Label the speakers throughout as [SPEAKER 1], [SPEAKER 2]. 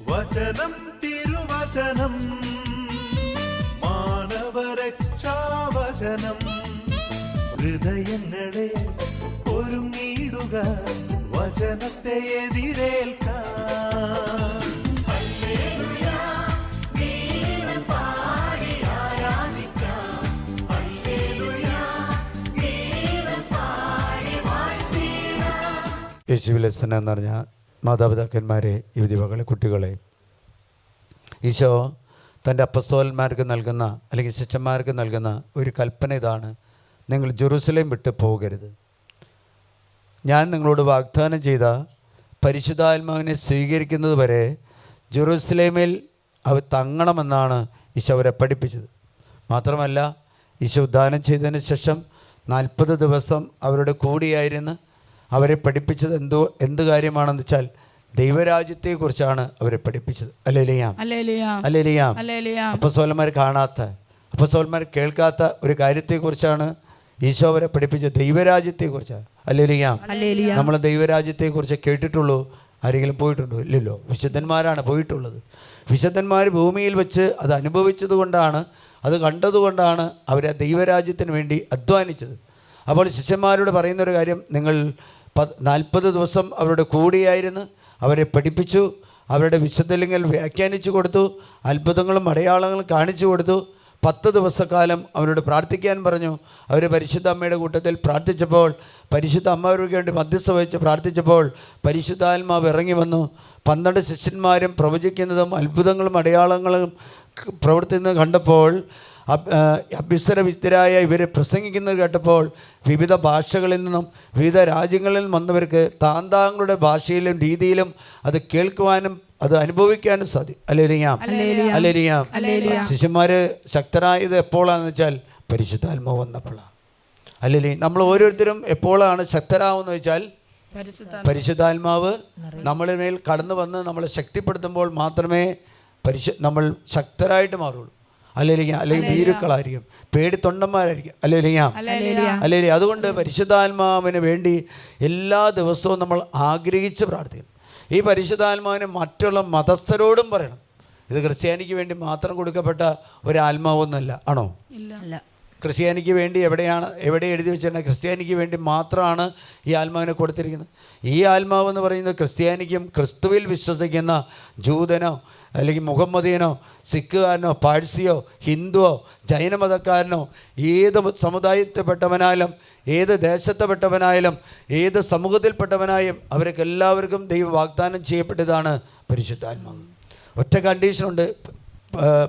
[SPEAKER 1] വചനം തിരുവചനം മാനവരക്ഷാവചനം ഹൃദയങ്ങളെ ഒരുങ്ങിയിടുക വചനത്തെ എതിരേൽക്കാൻ.
[SPEAKER 2] യേശുവിലെ സ്നേഹം എന്ന് പറഞ്ഞാൽ മാതാപിതാക്കന്മാരെ, യുവതി മകളെ, കുട്ടികളെ, ഈശോ തൻ്റെ അപ്പസ്തോലന്മാർക്ക് നൽകുന്ന അല്ലെങ്കിൽ ശിഷ്യന്മാർക്ക് നൽകുന്ന ഒരു കൽപ്പന ഇതാണ്: നിങ്ങൾ ജെറുസലേം വിട്ട് പോകരുത്. ഞാൻ നിങ്ങളോട് വാഗ്ദാനം ചെയ്ത പരിശുദ്ധാത്മാവിനെ സ്വീകരിക്കുന്നത് വരെ ജെറുസലേമിൽ അവർ തങ്ങണമെന്നാണ് ഈശോ അവരെ പഠിപ്പിച്ചത്. മാത്രമല്ല, ഈശോ ഉദ്ധാനം ചെയ്തതിന് ശേഷം 40 ദിവസം അവരുടെ കൂടിയായിരുന്ന് അവരെ പഠിപ്പിച്ചത് എന്ത് കാര്യമാണെന്ന് വെച്ചാൽ ദൈവരാജ്യത്തെക്കുറിച്ചാണ് അവരെ പഠിപ്പിച്ചത്. അല്ലേലിയാം. അപ്പസ്തോലന്മാർ കാണാത്ത, അപ്പസ്തോലന്മാർ കേൾക്കാത്ത ഒരു കാര്യത്തെക്കുറിച്ചാണ് ഈശോ അവരെ പഠിപ്പിച്ചത്, ദൈവരാജ്യത്തെക്കുറിച്ചാണ്. അല്ലേലിയാം. നമ്മൾ ദൈവരാജ്യത്തെക്കുറിച്ച് കേട്ടിട്ടുള്ളൂ. ആരെങ്കിലും പോയിട്ടുണ്ടോ? ഇല്ലല്ലോ. വിശുദ്ധന്മാരാണ് പോയിട്ടുള്ളത്. വിശുദ്ധന്മാർ ഭൂമിയിൽ വെച്ച് അത് അനുഭവിച്ചത് കൊണ്ടാണ്, അത് കണ്ടതുകൊണ്ടാണ് അവർ ആ ദൈവരാജ്യത്തിന് വേണ്ടി അധ്വാനിച്ചത്. അപ്പോൾ ശിഷ്യന്മാരോട് പറയുന്നൊരു കാര്യം: നിങ്ങൾ 40 ദിവസം അവരുടെ കൂടെയായിരുന്നു, അവരെ പഠിപ്പിച്ചു, അവരുടെ വിശുദ്ധലിംഗങ്ങൾ വ്യാഖ്യാനിച്ചു കൊടുത്തു, അത്ഭുതങ്ങളും അടയാളങ്ങളും കാണിച്ചു കൊടുത്തു. 10 ദിവസക്കാലം അവരോട് പ്രാർത്ഥിക്കാൻ പറഞ്ഞു. അവർ പരിശുദ്ധ അമ്മയുടെ കൂട്ടത്തിൽ പ്രാർത്ഥിച്ചപ്പോൾ, പരിശുദ്ധ അമ്മ അവർക്ക് വേണ്ടി മധ്യസ്ഥ വഹിച്ച് പ്രാർത്ഥിച്ചപ്പോൾ പരിശുദ്ധാത്മാവ് ഇറങ്ങി വന്നു. 12 ശിഷ്യന്മാരും പ്രവചിക്കുന്നതും അത്ഭുതങ്ങളും അടയാളങ്ങളും പ്രവർത്തിക്കുന്നത് കണ്ടപ്പോൾ, അഭ്യസ്തര വിദ്യരായ ഇവരെ പ്രസംഗിക്കുന്നത് കേട്ടപ്പോൾ വിവിധ ഭാഷകളിൽ നിന്നും വിവിധ രാജ്യങ്ങളിൽ നിന്നും വന്നവർക്ക് താന്താങ്ങളുടെ ഭാഷയിലും രീതിയിലും അത് കേൾക്കുവാനും അത് അനുഭവിക്കാനും സാധിക്കും. അല്ലേലിയാം. ശിഷ്യന്മാർ ശക്തരായത് എപ്പോഴാണെന്ന് വെച്ചാൽ പരിശുദ്ധാത്മാവ് വന്നപ്പോഴാണ്. അല്ലേ? നമ്മൾ ഓരോരുത്തരും എപ്പോഴാണ് ശക്തരാകുമെന്ന് വെച്ചാൽ പരിശുദ്ധാത്മാവ് നമ്മളുടെ മേൽ കടന്നു വന്ന് നമ്മളെ ശക്തിപ്പെടുത്തുമ്പോൾ മാത്രമേ നമ്മൾ ശക്തരായിട്ട് മാറുള്ളൂ. അല്ലെങ്കിൽ ഭീരുക്കളായിരിക്കും, പേടിത്തൊണ്ടന്മാരായിരിക്കും. അല്ലേ? അതുകൊണ്ട് പരിശുദ്ധാത്മാവിന് വേണ്ടി എല്ലാ ദിവസവും നമ്മൾ ആഗ്രഹിച്ച് പ്രാർത്ഥിക്കണം. ഈ പരിശുദ്ധാത്മാവിനെ മറ്റുള്ള മതസ്ഥരോടും പറയണം. ഇത് ക്രിസ്ത്യാനിക്ക് വേണ്ടി മാത്രം കൊടുക്കപ്പെട്ട ഒരു ആത്മാവൊന്നുമല്ല. ആണോ? ക്രിസ്ത്യാനിക്ക് വേണ്ടി എവിടെ എഴുതി വെച്ചിട്ടുണ്ടെങ്കിൽ ക്രിസ്ത്യാനിക്ക് വേണ്ടി മാത്രമാണ് ഈ ആത്മാവിനെ കൊടുത്തിരിക്കുന്നത്. ഈ ആത്മാവെന്ന് പറയുന്നത് ക്രിസ്ത്യാനിക്കും ക്രിസ്തുവിൽ വിശ്വസിക്കുന്ന ജൂതനോ അല്ലെങ്കിൽ മുഹമ്മദിയനോ സിഖുകാരനോ പാഴ്സിയോ ഹിന്ദുവോ ജൈനമതക്കാരനോ ഏത് സമുദായത്തിൽപ്പെട്ടവനായാലും ഏത് ദേശത്തെപ്പെട്ടവനായാലും ഏത് സമൂഹത്തിൽപ്പെട്ടവനായും അവർക്ക് എല്ലാവർക്കും ദൈവം വാഗ്ദാനം ചെയ്യപ്പെട്ടതാണ് പരിശുദ്ധാത്മാവ്. ഒറ്റ കണ്ടീഷനുണ്ട്: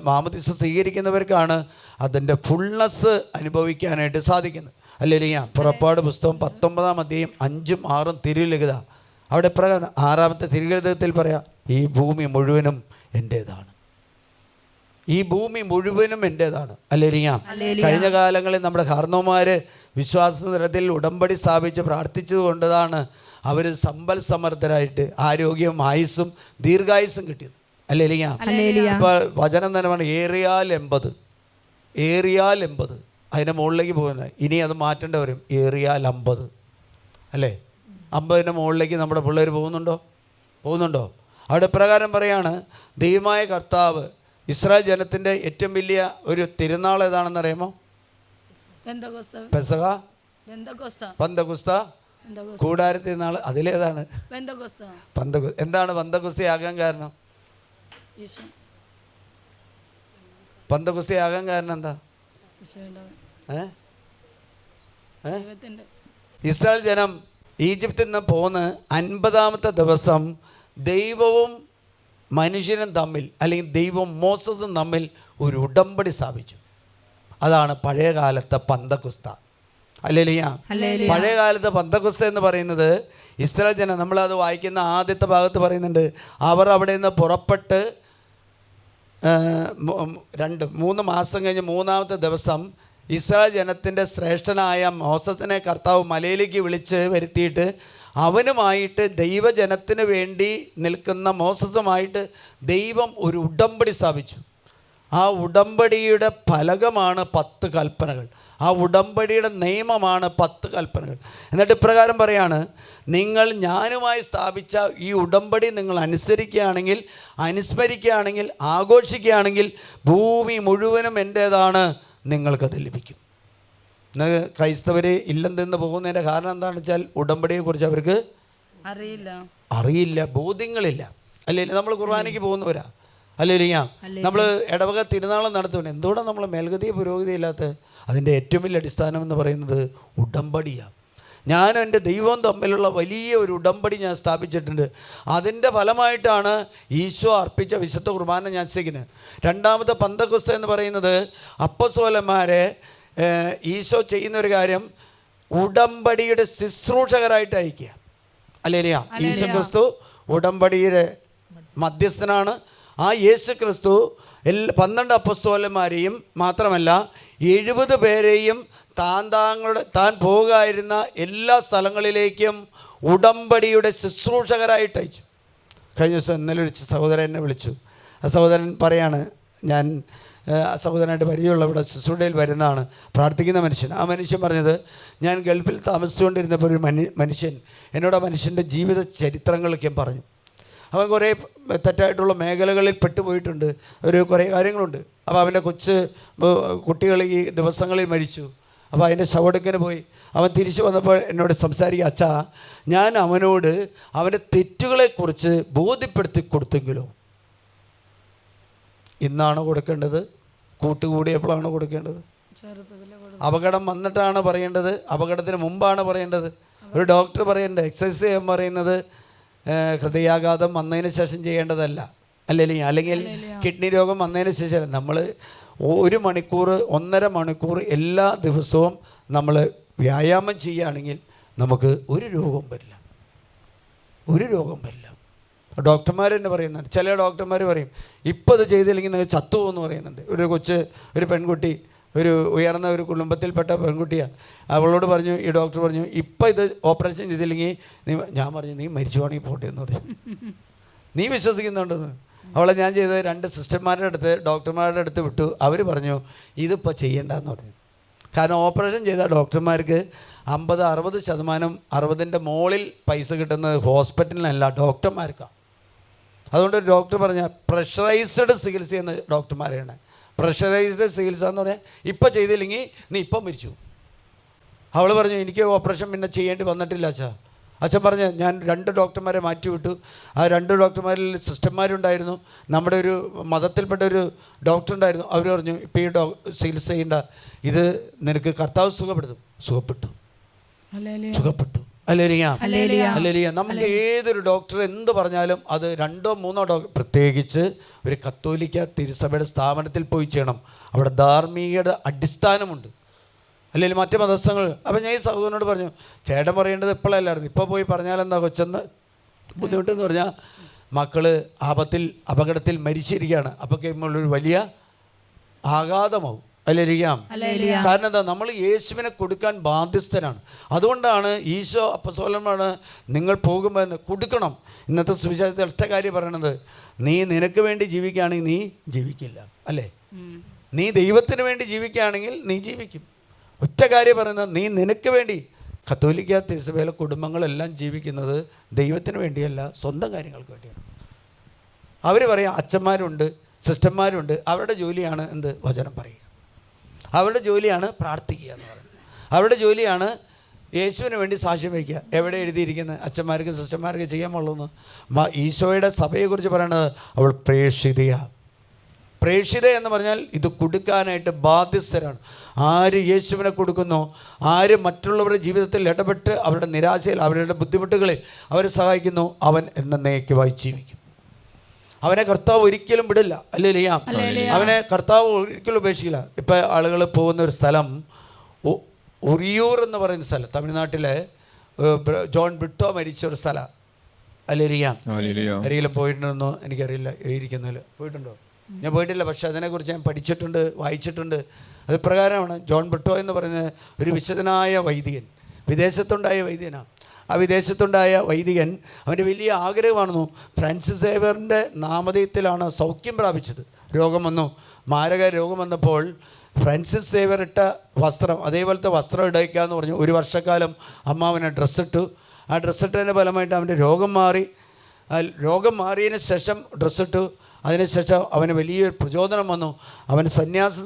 [SPEAKER 2] മാമോദീസ സ്വീകരിക്കുന്നവർക്കാണ് അതിൻ്റെ ഫുൾനെസ് അനുഭവിക്കാനായിട്ട് സാധിക്കുന്നത്. അല്ലേലിയാ. പുറപ്പാട് പുസ്തകം 19-ാം അധ്യായം 5ഉം 6ഉം തിരുലിഖിത. അവിടെ പ്രകാരം 6ാമത്തെ തിരുലിഖിതത്തിൽ പറയാം: ഈ ഭൂമി മുഴുവനും എൻ്റേതാണ്, ഈ ഭൂമി മുഴുവനും എൻ്റേതാണ്. അല്ലേലിയാ. കഴിഞ്ഞ കാലങ്ങളിൽ നമ്മുടെ കാർന്നോമാർ വിശ്വാസ നിരത്തിൽ ഉടമ്പടി സ്ഥാപിച്ച് പ്രാർത്ഥിച്ചത് കൊണ്ടതാണ് അവർ സമ്പൽ സമർത്ഥരായിട്ട് ആരോഗ്യവും ആയുസ്സും ദീർഘായുസ്സും കിട്ടിയത്. അല്ലേലിയാ. ഇപ്പോൾ വചനം തന്നെ പറഞ്ഞു, ഏറിയാൽ 80 അതിൻ്റെ മുകളിലേക്ക് പോകുന്നത്. ഇനി അത് മാറ്റേണ്ട വരും, ഏറിയാൽ 50. അല്ലേ? 50ൻ്റെ മുകളിലേക്ക് നമ്മുടെ പിള്ളേർ പോകുന്നുണ്ടോ? അവിടെ പ്രകാരം പറയാണ്, ദൈവമായ കർത്താവ് ഇസ്രായേൽ ജനത്തിൻ്റെ ഏറ്റവും വലിയ ഒരു തിരുനാൾ ഏതാണെന്ന് അറിയാമോ? പെസഹ, പന്തക്കുസ്ത, കൂടാര തിരുനാൾ. അതിലേതാണ് എന്താണ് പന്തക്കുസ്തയാകാൻ കാരണം? പന്തക്കുസ്തയാകാൻ കാരണം എന്താ? ഇസ്രായേൽ ജനം ഈജിപ്തിൽ നിന്ന് പോന്ന് 50ാമത്തെ ദിവസം ദൈവവും മനുഷ്യനും തമ്മിൽ, അല്ലെങ്കിൽ ദൈവവും മോസസും തമ്മിൽ ഒരു ഉടമ്പടി സ്ഥാപിച്ചു. അതാണ് പഴയ കാലത്തെ പന്തക്കുസ്ത. അല്ലേലിയാ. പഴയ കാലത്തെ പന്തക്കുസ്ത എന്ന് പറയുന്നത് ഇസ്രായേൽ ജനം, നമ്മളത് വായിക്കുന്ന ആദ്യത്തെ ഭാഗത്ത് പറയുന്നുണ്ട്, അവർ അവിടെ നിന്ന് പുറപ്പെട്ട് 3 മാസം കഴിഞ്ഞ് 3ാമത്തെ ദിവസം ഇസ്രായേൽ ജനത്തിൻ്റെ ശ്രേഷ്ഠനായ മോസസിനെ കർത്താവ് മലയിലേക്ക് വിളിച്ച് വരുത്തിയിട്ട് അവനുമായിട്ട് ദൈവജനത്തിന് വേണ്ടി നിൽക്കുന്ന മോസസുമായിട്ട് ദൈവം ഒരു ഉടമ്പടി സ്ഥാപിച്ചു. ആ ഉടമ്പടിയുടെ ഫലകമാണ് 10 കൽപ്പനകൾ. ആ ഉടമ്പടിയുടെ നിയമമാണ് 10 കൽപ്പനകൾ. എന്നിട്ട് ഇപ്രകാരം പറയാണ്, നിങ്ങൾ ഞാനുമായി സ്ഥാപിച്ച ഈ ഉടമ്പടി നിങ്ങൾ അനുസരിക്കുകയാണെങ്കിൽ, അനുസ്മരിക്കുകയാണെങ്കിൽ, ആഘോഷിക്കുകയാണെങ്കിൽ ഭൂമി മുഴുവനും എൻ്റേതാണ്, നിങ്ങൾക്കത് ലഭിക്കും. ഇന്ന് ക്രൈസ്തവർ ഇല്ലെന്ന് പോകുന്നതിൻ്റെ കാരണം എന്താണെന്ന് വെച്ചാൽ ഉടമ്പടിയെക്കുറിച്ച് അവർക്ക് അറിയില്ല, ബോധ്യങ്ങളില്ല. അല്ലെങ്കിൽ നമ്മൾ കുർബാനയ്ക്ക് പോകുന്നവരാ, അല്ലെങ്കിൽ നമ്മൾ ഇടവക തിരുനാളം നടത്തുന്നുണ്ട്. എന്തുകൊണ്ടാണ് നമ്മൾ മേൽഗതി പുരോഗതി ഇല്ലാത്ത? അതിൻ്റെ ഏറ്റവും വലിയ അടിസ്ഥാനം എന്ന് പറയുന്നത് ഉടമ്പടിയാണ്. ഞാനും എൻ്റെ ദൈവവും തമ്മിലുള്ള വലിയ ഒരു ഉടമ്പടി ഞാൻ സ്ഥാപിച്ചിട്ടുണ്ട്. അതിൻ്റെ ഫലമായിട്ടാണ് ഈശോ അർപ്പിച്ച വിശുദ്ധ കുർബാന ഞാൻ ചെയ്യുന്നത്. രണ്ടാമത്തെ പന്തക്കുസ്ത എന്ന് പറയുന്നത് അപ്പസ്തോലന്മാരെ ഈശോ ചെയ്യുന്നൊരു കാര്യം ഉടമ്പടിയുടെ ശുശ്രൂഷകരായിട്ട് അയക്കുക. അല്ലേലിയ, യേശു ക്രിസ്തു ഉടമ്പടിയുടെ മധ്യസ്ഥനാണ്. ആ യേശു ക്രിസ്തു 12 അപ്പസ്തോലന്മാരെയും മാത്രമല്ല 70 പേരെയും താൻ പോകുമായിരുന്ന എല്ലാ സ്ഥലങ്ങളിലേക്കും ഉടമ്പടിയുടെ ശുശ്രൂഷകരായിട്ട് അയച്ചു. കഴിഞ്ഞ ദിവസം ഇന്നലെ ഒരു സഹോദരൻ എന്നെ വിളിച്ചു. ആ സഹോദരൻ പറയാണ്, ഞാൻ സഹോദരനായിട്ട് പരിചയമുള്ള ഇവിടെ ശുശ്രൂഷയിൽ വരുന്നതാണ്, പ്രാർത്ഥിക്കുന്ന മനുഷ്യൻ. ആ മനുഷ്യൻ പറഞ്ഞത്, ഞാൻ ഗൾഫിൽ താമസിച്ചുകൊണ്ടിരുന്നപ്പോൾ ഒരു മനുഷ്യൻ എന്നോട് ആ മനുഷ്യൻ്റെ ജീവിത ചരിത്രങ്ങളൊക്കെ പറഞ്ഞു. അവൻ കുറേ തെറ്റായിട്ടുള്ള മേഖലകളിൽ പെട്ടുപോയിട്ടുണ്ട്, കുറേ കാര്യങ്ങളുണ്ട്. അപ്പോൾ അവൻ്റെ കുട്ടികൾ ഈ ദിവസങ്ങളിൽ മരിച്ചു. അപ്പോൾ അതിൻ്റെ ശവടുക്കിന് പോയി. അവൻ തിരിച്ചു വന്നപ്പോൾ എന്നോട് സംസാരിക്കുക, അച്ഛാ, ഞാൻ അവനോട് അവൻ്റെ തെറ്റുകളെക്കുറിച്ച് ബോധ്യപ്പെടുത്തി കൊടുത്തെങ്കിലോ. ഇന്നാണോ കൊടുക്കേണ്ടത്? കൂട്ടുകൂടിയപ്പോഴാണോ കൊടുക്കേണ്ടത്? അപകടം വന്നിട്ടാണ് പറയേണ്ടത്? അപകടത്തിന് മുമ്പാണ് പറയേണ്ടത്? ഒരു ഡോക്ടർ പറയേണ്ടത് എക്സസൈസ് ചെയ്യാൻ പറയുന്നത് ഹൃദയാഘാതം വന്നതിന് ശേഷം ചെയ്യേണ്ടതല്ല, അല്ലെങ്കിൽ കിഡ്നി രോഗം വന്നതിന് ശേഷം. നമ്മൾ 1 മണിക്കൂർ 1.5 മണിക്കൂർ എല്ലാ ദിവസവും നമ്മൾ വ്യായാമം ചെയ്യുകയാണെങ്കിൽ നമുക്ക് ഒരു രോഗവും വരില്ല. ഡോക്ടർമാർ തന്നെ പറയുന്നുണ്ട്. ചില ഡോക്ടർമാർ പറയും, ഇപ്പോൾ ഇത് ചെയ്തില്ലെങ്കിൽ നിങ്ങൾ ചത്തുപോകുമെന്ന് പറയുന്നുണ്ട്. ഒരു പെൺകുട്ടി, ഒരു ഉയർന്ന ഒരു കുടുംബത്തിൽപ്പെട്ട പെൺകുട്ടിയാണ്. അവളോട് പറഞ്ഞു, ഈ ഡോക്ടർ പറഞ്ഞു, ഇപ്പോൾ ഇത് ഓപ്പറേഷൻ ചെയ്തില്ലെങ്കിൽ ഞാൻ പറഞ്ഞു, നീ മരിച്ചു പോകണമെങ്കിൽ പോട്ടെ എന്ന് പറഞ്ഞു. നീ വിശ്വസിക്കുന്നുണ്ടെന്ന്. അവളെ ഞാൻ ചെയ്തത് 2 സിസ്റ്റർമാരുടെ അടുത്ത്, ഡോക്ടർമാരുടെ അടുത്ത് വിട്ടു. അവർ പറഞ്ഞു, ഇതിപ്പോൾ ചെയ്യേണ്ടെന്ന് പറഞ്ഞു. കാരണം ഓപ്പറേഷൻ ചെയ്ത ഡോക്ടർമാർക്ക് 50-60% 60ൻ്റെ മുകളിൽ പൈസ കിട്ടുന്നത് ഹോസ്പിറ്റലിനല്ല, ഡോക്ടർമാർക്കാണ്. അതുകൊണ്ട് ഒരു ഡോക്ടർ പറഞ്ഞ പ്രഷറൈസ്ഡ് ചികിത്സ എന്ന് ഡോക്ടർമാരെയാണ്. പ്രഷറൈസ്ഡ് ചികിത്സ എന്ന് പറഞ്ഞാൽ ഇപ്പോൾ ചെയ്തില്ലെങ്കിൽ നീ ഇപ്പം മരിച്ചു. അവൾ പറഞ്ഞു, എനിക്ക് ഓപ്പറേഷൻ പിന്നെ ചെയ്യേണ്ടി വന്നിട്ടില്ല അച്ഛാ. അച്ഛൻ പറഞ്ഞ്, ഞാൻ 2 ഡോക്ടർമാരെ മാറ്റിവിട്ടു. ആ 2 ഡോക്ടർമാരിൽ സിസ്റ്റർമാരുണ്ടായിരുന്നു. നമ്മുടെ ഒരു മതത്തിൽപ്പെട്ട ഒരു ഡോക്ടർ ഉണ്ടായിരുന്നു. അവർ പറഞ്ഞു, ഇപ്പോൾ ഈ ചികിത്സ ചെയ്യേണ്ട, ഇത് നിനക്ക് കർത്താവ് സുഖപ്പെട്ടു. അല്ലേലിയ. നമുക്ക് ഏതൊരു ഡോക്ടർ എന്ത് പറഞ്ഞാലും അത് 2-3 ഡോക്ടർ, പ്രത്യേകിച്ച് ഒരു കത്തോലിക്ക തിരുസഭയുടെ സ്ഥാപനത്തിൽ പോയി ചെയ്യണം. അവിടെ ധാർമ്മികയുടെ അടിസ്ഥാനമുണ്ട്. അല്ലെങ്കിൽ മറ്റ് മതസ്ഥങ്ങൾ. അപ്പം ഞാൻ ഈ സഹോദരനോട് പറഞ്ഞു, ചേട്ടൻ പറയേണ്ടത് ഇപ്പോഴല്ലായിരുന്നു, ഇപ്പോൾ പോയി പറഞ്ഞാലെന്താ കൊച്ചെന്ന് ബുദ്ധിമുട്ടെന്ന് പറഞ്ഞാൽ മക്കൾ അപകടത്തിൽ മരിച്ചിരിക്കുകയാണ്. അപ്പോൾ കഴിയുമ്പോഴൊരു വലിയ ആഘാതമാവും. അല്ലേലിയാം. കാരണം എന്താ, നമ്മൾ യേശുവിനെ കൊടുക്കാൻ ബാധ്യസ്ഥരാണ്. അതുകൊണ്ടാണ് ഈശോ അപ്പസ്തോലന്മാരാണ്, നിങ്ങൾ പോകുമ്പോൾ എന്ന് കൊടുക്കണം. ഇന്നത്തെ സുവിശേഷത്തിൽ ഒറ്റ കാര്യം പറയണത്, നീ നിനക്ക് വേണ്ടി ജീവിക്കുകയാണെങ്കിൽ നീ ജീവിക്കില്ല, അല്ലേ? നീ ദൈവത്തിന് വേണ്ടി ജീവിക്കുകയാണെങ്കിൽ നീ ജീവിക്കും. ഒറ്റ കാര്യം പറയുന്നത്, നീ നിനക്ക് വേണ്ടി. കത്തോലിക്ക തിരുസഭയിലെ കുടുംബങ്ങളെല്ലാം ജീവിക്കുന്നത് ദൈവത്തിന് വേണ്ടിയല്ല, സ്വന്തം കാര്യങ്ങൾക്ക് വേണ്ടിയാണ്. അവർ പറയാം, അച്ഛന്മാരുണ്ട്, സിസ്റ്റർമാരുണ്ട്, അവരുടെ ജോലിയാണ് എന്ത്? വചനം പറയുക. അവരുടെ ജോലിയാണ് പ്രാർത്ഥിക്കുക എന്ന് പറയുന്നത്. അവരുടെ ജോലിയാണ് യേശുവിന് വേണ്ടി സാക്ഷ്യം വയ്ക്കുക. എവിടെ എഴുതിയിരിക്കുന്നത്? അച്ഛന്മാർക്ക് സിസ്റ്റർമാർക്ക് ചെയ്യാൻ പാടുള്ളൂ. ഈശോയുടെ സഭയെക്കുറിച്ച് പറയണത് അവൾ പ്രേക്ഷിത എന്ന് പറഞ്ഞാൽ ഇത് കൊടുക്കാനായിട്ട് ബാധ്യസ്ഥരാണ്. ആര് യേശുവിനെ കൊടുക്കുന്നോ, ആര് മറ്റുള്ളവരുടെ ജീവിതത്തിൽ ഇടപെട്ട് അവരുടെ നിരാശയിൽ, അവരുടെ ബുദ്ധിമുട്ടുകളിൽ അവരെ സഹായിക്കുന്നു, അവൻ എന്നേക്കുമായി ജീവിക്കും. അവനെ കർത്താവ് ഒരിക്കലും വിടില്ല. അല്ലേലിയാ. അവനെ കർത്താവ് ഒരിക്കലും ഉപേക്ഷിക്കില്ല. ഇപ്പം ആളുകൾ പോകുന്ന ഒരു സ്ഥലം ഒറിയൂർ എന്ന് പറയുന്ന സ്ഥലം, തമിഴ്നാട്ടിലെ ജോൺ ബ്രിട്ടോ മരിച്ച ഒരു സ്ഥലം. അല്ലേലിയാ. ആരെങ്കിലും പോയിട്ടുണ്ടെന്നോ എനിക്കറിയില്ല. ഇരിക്കുന്നതിൽ പോയിട്ടുണ്ടോ? ഞാൻ പോയിട്ടില്ല, പക്ഷേ അതിനെക്കുറിച്ച് ഞാൻ പഠിച്ചിട്ടുണ്ട്, വായിച്ചിട്ടുണ്ട്. അത് പ്രകാരമാണ്, ജോൺ ബ്രിട്ടോ എന്ന് പറയുന്നത് ഒരു വിശുദ്ധനായ വൈദികൻ, വിദേശത്തുണ്ടായ വൈദികനാണ്. ആ വിദേശത്തുണ്ടായ വൈദികൻ, അവൻ്റെ വലിയ ആഗ്രഹമാണെന്നു ഫ്രാൻസിസ് സേവ്യറിൻ്റെ നാമധേയത്തിലാണ് സൗഖ്യം പ്രാപിച്ചത്. രോഗം വന്നു, മാരക രോഗം വന്നപ്പോൾ ഫ്രാൻസിസ് സേവർ ഇട്ട വസ്ത്രം, അതേപോലത്തെ വസ്ത്രം ഇടയ്ക്കുക എന്ന് പറഞ്ഞു. ഒരു വർഷക്കാലം അമ്മാവനെ ഡ്രസ്സിട്ടു. ആ ഡ്രസ്സിട്ടതിൻ്റെ ഫലമായിട്ട് അവൻ്റെ രോഗം മാറി. രോഗം മാറിയതിന് ശേഷം ഡ്രസ്സിട്ടു. അതിനുശേഷം അവന് വലിയൊരു പ്രചോദനം വന്നു. അവൻ സന്യാസം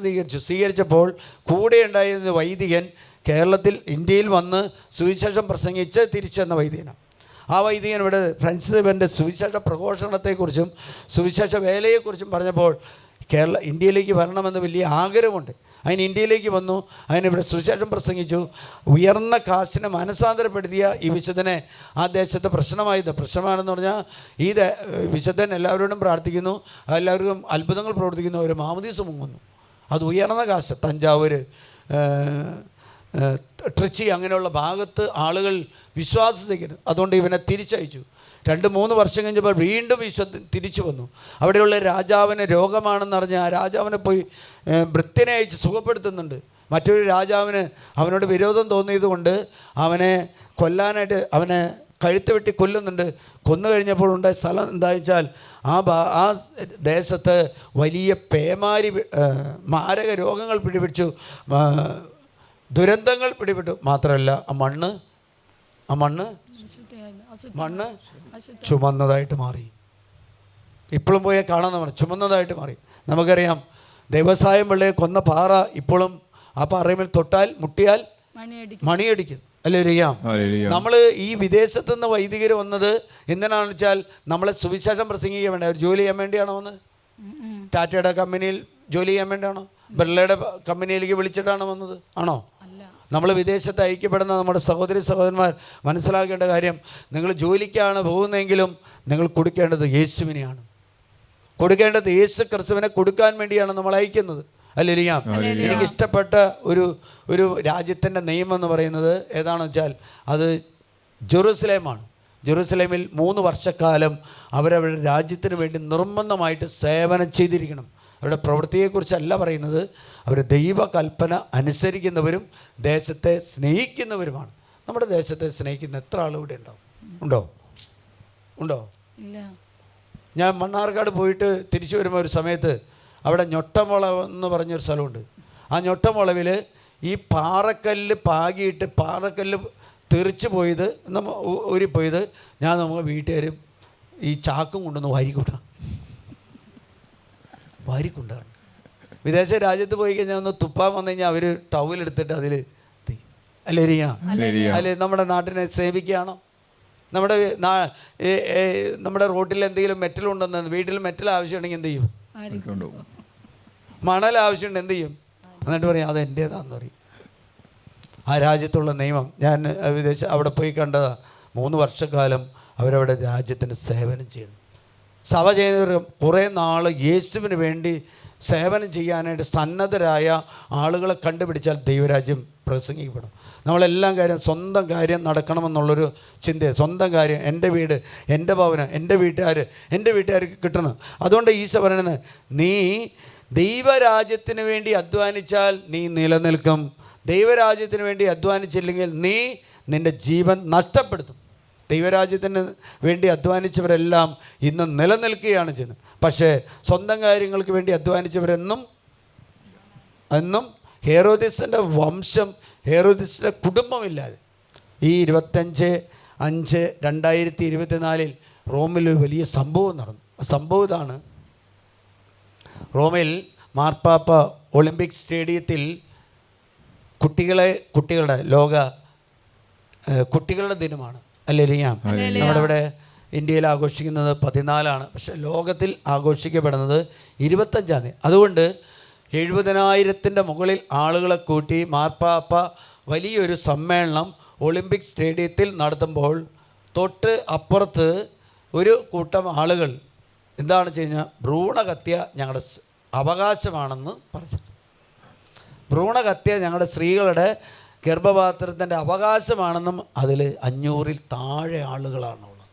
[SPEAKER 2] സ്വീകരിച്ചപ്പോൾ കൂടെ ഉണ്ടായിരുന്ന വൈദികൻ ഇന്ത്യയിൽ വന്ന് സുവിശേഷം പ്രസംഗിച്ച് തിരിച്ചെന്ന വൈദികനാണ്. ആ വൈദികൻ ഇവിടെ ഫ്രാൻസിസ് സേവറിൻ്റെ സുവിശേഷ പ്രഘോഷണത്തെക്കുറിച്ചും സുവിശേഷ വേലയെക്കുറിച്ചും പറഞ്ഞപ്പോൾ ഇന്ത്യയിലേക്ക് വരണമെന്ന് വലിയ ആഗ്രഹമുണ്ട്. അതിന് ഇന്ത്യയിലേക്ക് വന്നു. അതിനിവിടെ സുവിശേഷം പ്രസംഗിച്ചു. ഉയർന്ന കാശിനെ മനസാന്തരപ്പെടുത്തിയ ഈ വിശുദ്ധനെ ആ ദേശത്തെ പ്രശ്നമാണെന്ന് പറഞ്ഞാൽ ഈ വിശുദ്ധൻ എല്ലാവരോടും പ്രാർത്ഥിക്കുന്നു, എല്ലാവർക്കും അത്ഭുതങ്ങൾ പ്രവർത്തിക്കുന്നു, അവർ മാമോദീസ മുങ്ങുന്നു. അത് ഉയർന്ന കാശ്. തഞ്ചാവൂർ, ട്രിച്ചി അങ്ങനെയുള്ള ഭാഗത്ത് ആളുകൾ വിശ്വാസിക്കുന്നു. അതുകൊണ്ട് ഇവനെ തിരിച്ചയച്ചു. 2-3 വർഷം കഴിഞ്ഞപ്പോൾ വീണ്ടും തിരിച്ചു വന്നു. അവിടെയുള്ള രാജാവിന് രോഗമാണെന്നറിഞ്ഞ് ആ രാജാവിനെ പോയി ഭൃത്യനെ അയച്ച് സുഖപ്പെടുത്തുന്നുണ്ട്. മറ്റൊരു രാജാവിന് അവനോട് വിരോധം തോന്നിയതുകൊണ്ട് അവനെ കൊല്ലാനായിട്ട് അവനെ കഴുത്ത് വെട്ടി കൊല്ലുന്നുണ്ട്. കൊന്നു കഴിഞ്ഞപ്പോൾ ഉണ്ടായ സ്ഥലം എന്താ വെച്ചാൽ ആ ദേശത്ത് വലിയ പേമാരി, മാരക രോഗങ്ങൾ പിടിപിടിച്ചു, ദുരന്തങ്ങൾ പിടിപെട്ടു. മാത്രമല്ല ആ മണ്ണ് ചുമന്നതായിട്ട് മാറി. ഇപ്പോഴും പോയാൽ കാണാൻ ചുമന്നതായിട്ട് മാറി. നമുക്കറിയാം ദേവസായം പിള്ളയെ കൊന്ന പാറ ഇപ്പോഴും ആ പാറയിൽ തൊട്ടാൽ മുട്ടിയാൽ മണിയടിക്കും. അല്ലേ അറിയാം. നമ്മൾ ഈ വിദേശത്തു നിന്ന് വൈദികർ വന്നത് എന്തിനാണെന്ന് വെച്ചാൽ നമ്മളെ സുവിശേഷം പ്രസംഗിക്കാൻ വേണ്ടി, അവർ ജോലി ചെയ്യാൻ വേണ്ടിയാണോ വന്നത്? ടാറ്റയുടെ കമ്പനിയിൽ ജോലി ചെയ്യാൻ വേണ്ടിയാണോ? ബിർളയുടെ കമ്പനിയിലേക്ക് വിളിച്ചിട്ടാണ് വന്നത്? ആണോ? നമ്മൾ വിദേശത്ത് ഐക്യപ്പെടുന്ന നമ്മുടെ സഹോദരന്മാർ മനസ്സിലാക്കേണ്ട കാര്യം, നിങ്ങൾ ജോലിക്കാണ് പോകുന്നതെങ്കിലും നിങ്ങൾ കൊടുക്കേണ്ടത് യേശുവിനെയാണ്. കൊടുക്കേണ്ടത് യേശു ക്രിസ്തുവിനെ കൊടുക്കാൻ വേണ്ടിയാണ് നമ്മൾ അയക്കുന്നത്. അല്ലേലിയാം. എനിക്കിഷ്ടപ്പെട്ട ഒരു രാജ്യത്തിൻ്റെ നിയമം എന്ന് പറയുന്നത് ഏതാണെന്ന് വെച്ചാൽ അത് ജെറുസലേമാണ്. ജെറുസലേമിൽ 3 വർഷക്കാലം അവരവരുടെ രാജ്യത്തിന് വേണ്ടി നിർബന്ധമായിട്ട് സേവനം ചെയ്തിരിക്കണം. അവരുടെ പ്രവൃത്തിയെക്കുറിച്ചല്ല പറയുന്നത്, അവർ ദൈവകൽപ്പന അനുസരിക്കുന്നവരും ദേശത്തെ സ്നേഹിക്കുന്നവരുമാണ്. നമ്മുടെ ദേശത്തെ സ്നേഹിക്കുന്ന എത്ര ആൾ ഇവിടെ ഉണ്ടോ? ഞാൻ മണ്ണാർക്കാട് പോയിട്ട് തിരിച്ചു വരുമ്പോൾ ഒരു സമയത്ത് അവിടെ ഞൊട്ടമുള എന്ന് പറഞ്ഞൊരു സ്ഥലമുണ്ട്. ആ ഞൊട്ടമുളവിൽ ഈ പാറക്കല്ല് പാകിയിട്ട് പാറക്കല്ല് തെറിച്ച് പോയത് ഊരിപ്പോയത് നമുക്ക് വീട്ടുകാരും ഈ ചാക്കും കൊണ്ടൊന്ന് വാരിക്കൊണ്ടാണ്. വിദേശ രാജ്യത്ത് പോയി കഴിഞ്ഞാൽ ഒന്ന് തുപ്പാൻ വന്നു കഴിഞ്ഞാൽ അവർ ടവലെടുത്തിട്ട് അതിൽ അല്ലേ നമ്മുടെ നാട്ടിനെ സേവിക്കുകയാണോ? നമ്മുടെ റോട്ടിൽ എന്തെങ്കിലും മെറ്റൽ ഉണ്ടെന്ന്, വീട്ടിൽ മെറ്റൽ ആവശ്യമുണ്ടെങ്കിൽ എന്ത് ചെയ്യും? മണൽ ആവശ്യമുണ്ട്, എന്ത് ചെയ്യും? എന്നിട്ട് പറയും അത് എൻ്റേതാണെന്ന് പറയും. ആ രാജ്യത്തുള്ള നിയമം ഞാൻ അവിടെ പോയി കണ്ടതാണ്. 3 വർഷക്കാലം അവരവിടെ രാജ്യത്തിന് സേവനം ചെയ്യുന്നു. സഭ ചെയ്യുന്നവർ കുറേ നാൾ യേശുവിന് വേണ്ടി സേവനം ചെയ്യാനായിട്ട് സന്നദ്ധരായ ആളുകളെ കണ്ടുപിടിച്ചാൽ ദൈവരാജ്യം പ്രസംഗിക്കപ്പെടും. നമ്മളെല്ലാം സ്വന്തം കാര്യം നടക്കണമെന്നുള്ളൊരു ചിന്ത, സ്വന്തം കാര്യം, എൻ്റെ വീട്, എൻ്റെ ഭവനം, എൻ്റെ വീട്ടുകാർക്ക് കിട്ടണം. അതുകൊണ്ട് ഈശോ പറയുന്നത്, നീ ദൈവരാജ്യത്തിന് വേണ്ടി അധ്വാനിച്ചാൽ നീ നിലനിൽക്കും. ദൈവരാജ്യത്തിന് വേണ്ടി അധ്വാനിച്ചില്ലെങ്കിൽ നീ നിൻ്റെ ജീവൻ നഷ്ടപ്പെടുത്തും. ദൈവരാജ്യത്തിന് വേണ്ടി അധ്വാനിച്ചവരെല്ലാം ഇന്ന് നിലനിൽക്കുകയാണ് ചെയ്യുന്നത്. പക്ഷേ സ്വന്തം കാര്യങ്ങൾക്ക് വേണ്ടി അധ്വാനിച്ചവരെന്നും ഹെരോദിസിൻ്റെ വംശം, ഹെരോദിസിൻ്റെ കുടുംബമില്ലാതെ ഈ 25/5/2024 റോമിൽ ഒരു വലിയ സംഭവം നടന്നു. സംഭവം ഇതാണ്: റോമിൽ മാർപ്പാപ്പ ഒളിമ്പിക് സ്റ്റേഡിയത്തിൽ കുട്ടികളുടെ ലോക കുട്ടികളുടെ ദിനമാണ്. അല്ലേലിയാം. നമ്മുടെ ഇവിടെ ഇന്ത്യയിൽ ആഘോഷിക്കുന്നത് 14-ആണ്. പക്ഷേ ലോകത്തിൽ ആഘോഷിക്കപ്പെടുന്നത് 25-ാം തീയതി. അതുകൊണ്ട് 70,000-ന്റെ മുകളിൽ ആളുകളെ കൂട്ടി മാർപ്പാപ്പ വലിയൊരു സമ്മേളനം ഒളിമ്പിക് സ്റ്റേഡിയത്തിൽ നടത്തുമ്പോൾ തൊട്ട് അപ്പുറത്ത് ഒരു കൂട്ടം ആളുകൾ എന്താണ് ചെയ്യുന്നത്? ഭ്രൂണഹത്യ ഞങ്ങളുടെ അവകാശമാണെന്ന് പറഞ്ഞു. ഭ്രൂണഹത്യ ഞങ്ങളുടെ സ്ത്രീകളുടെ ഗർഭപാത്രത്തിൻ്റെ അവകാശമാണെന്നും അതിൽ 500-ൽ താഴെ ആളുകളാണുള്ളത്.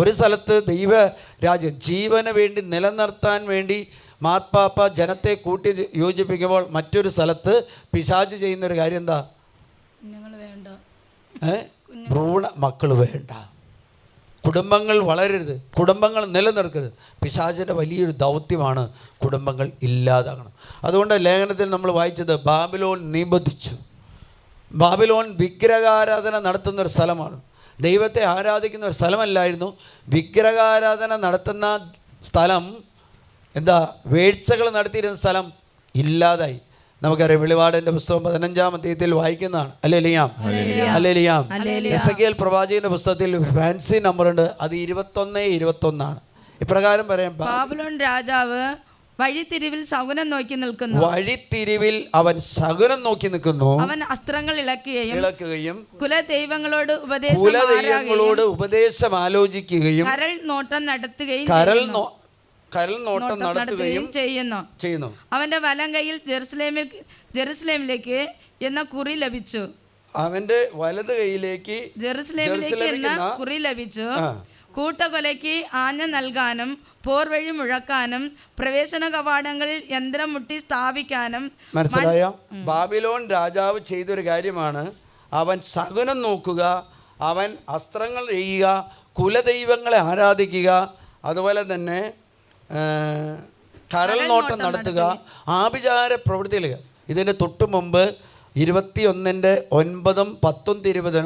[SPEAKER 2] ഒരു സ്ഥലത്ത് ദൈവരാജ്യം ജീവന് വേണ്ടി നിലനിർത്താൻ വേണ്ടി മാർപ്പാപ്പ ജനത്തെ കൂട്ടി യോജിപ്പിക്കുമ്പോൾ മറ്റൊരു സ്ഥലത്ത് പിശാച് ചെയ്യുന്നൊരു കാര്യം എന്താ? ഭ്രൂണ മക്കൾ വേണ്ട. കുടുംബങ്ങൾ വളരരുത്, കുടുംബങ്ങൾ നിലനിർത്തരുത്. പിശാചിൻ്റെ വലിയൊരു ദൗത്യമാണ് കുടുംബങ്ങൾ ഇല്ലാതാകണം. അതുകൊണ്ട് ലേഖനത്തിൽ നമ്മൾ വായിച്ചത് ബാബിലോൺ നിബന്ധിച്ചു. ബാബിലോൺ വിഗ്രഹാരാധന നടത്തുന്ന ഒരു സ്ഥലമാണ്. ദൈവത്തെ ആരാധിക്കുന്ന ഒരു സ്ഥലമല്ലായിരുന്നു. വിഗ്രഹാരാധന നടത്തുന്ന സ്ഥലം എന്താ, വേഴ്ചകൾ നടത്തിയിരുന്ന സ്ഥലം ഇല്ലാതായി. നമുക്കറിയാം, വെളിപാടിൻ്റെ പുസ്തകം 15-ാം അധ്യായത്തിൽ വായിക്കുന്നതാണ്. അല്ലേലിയാം. എസെക്കിയേൽ പ്രവാചകന്റെ പുസ്തകത്തിൽ ഫാൻസി നമ്പറുണ്ട്, അത് 21 ഇപ്രകാരം പറയാം:
[SPEAKER 3] ബാബിലോൺ രാജാവ് വഴിത്തിരിവിൽ ശകുനം നോക്കി നിൽക്കുന്നു.
[SPEAKER 2] വഴിത്തിരിവിൽ അവൻ ശകുനം നോക്കി നിൽക്കുന്നു.
[SPEAKER 3] അവൻ അസ്ത്രങ്ങൾ ഇളക്കുകയും
[SPEAKER 2] കുലദൈവങ്ങളോട്
[SPEAKER 3] ഉപദേശം
[SPEAKER 2] ആലോചിക്കുകയും
[SPEAKER 3] കരൾ നോട്ടം നടത്തുകയും ചെയ്യുന്നു. അവന്റെ വലം കൈയിൽ ജെറുസലേമിലേക്ക് എന്ന കുറി ലഭിച്ചു.
[SPEAKER 2] അവന്റെ വലത് കൈയിലേക്ക്
[SPEAKER 3] ജെറുസലേമിലേക്ക് എന്ന കുറി ലഭിച്ചു. കൂട്ടക്കൊലയ്ക്ക് ആഞ്ഞ നൽകാനും പോർവഴി മുഴക്കാനും പ്രവേശന കവാടങ്ങളിൽ യന്ത്രം മുട്ടി സ്ഥാപിക്കാനും.
[SPEAKER 2] മനസ്സിലായോ? ബാബിലോൺ രാജാവ് ചെയ്തൊരു കാര്യമാണ്, അവൻ ശകുനം നോക്കുക, അവൻ അസ്ത്രങ്ങൾ ചെയ്യുക, കുലദൈവങ്ങളെ ആരാധിക്കുക, അതുപോലെ തന്നെ കരൾ നോട്ടം നടത്തുക, ആഭിചാര പ്രവൃത്തികൾ. ഇതിൻ്റെ തൊട്ട് മുമ്പ് 21-9, 10-20,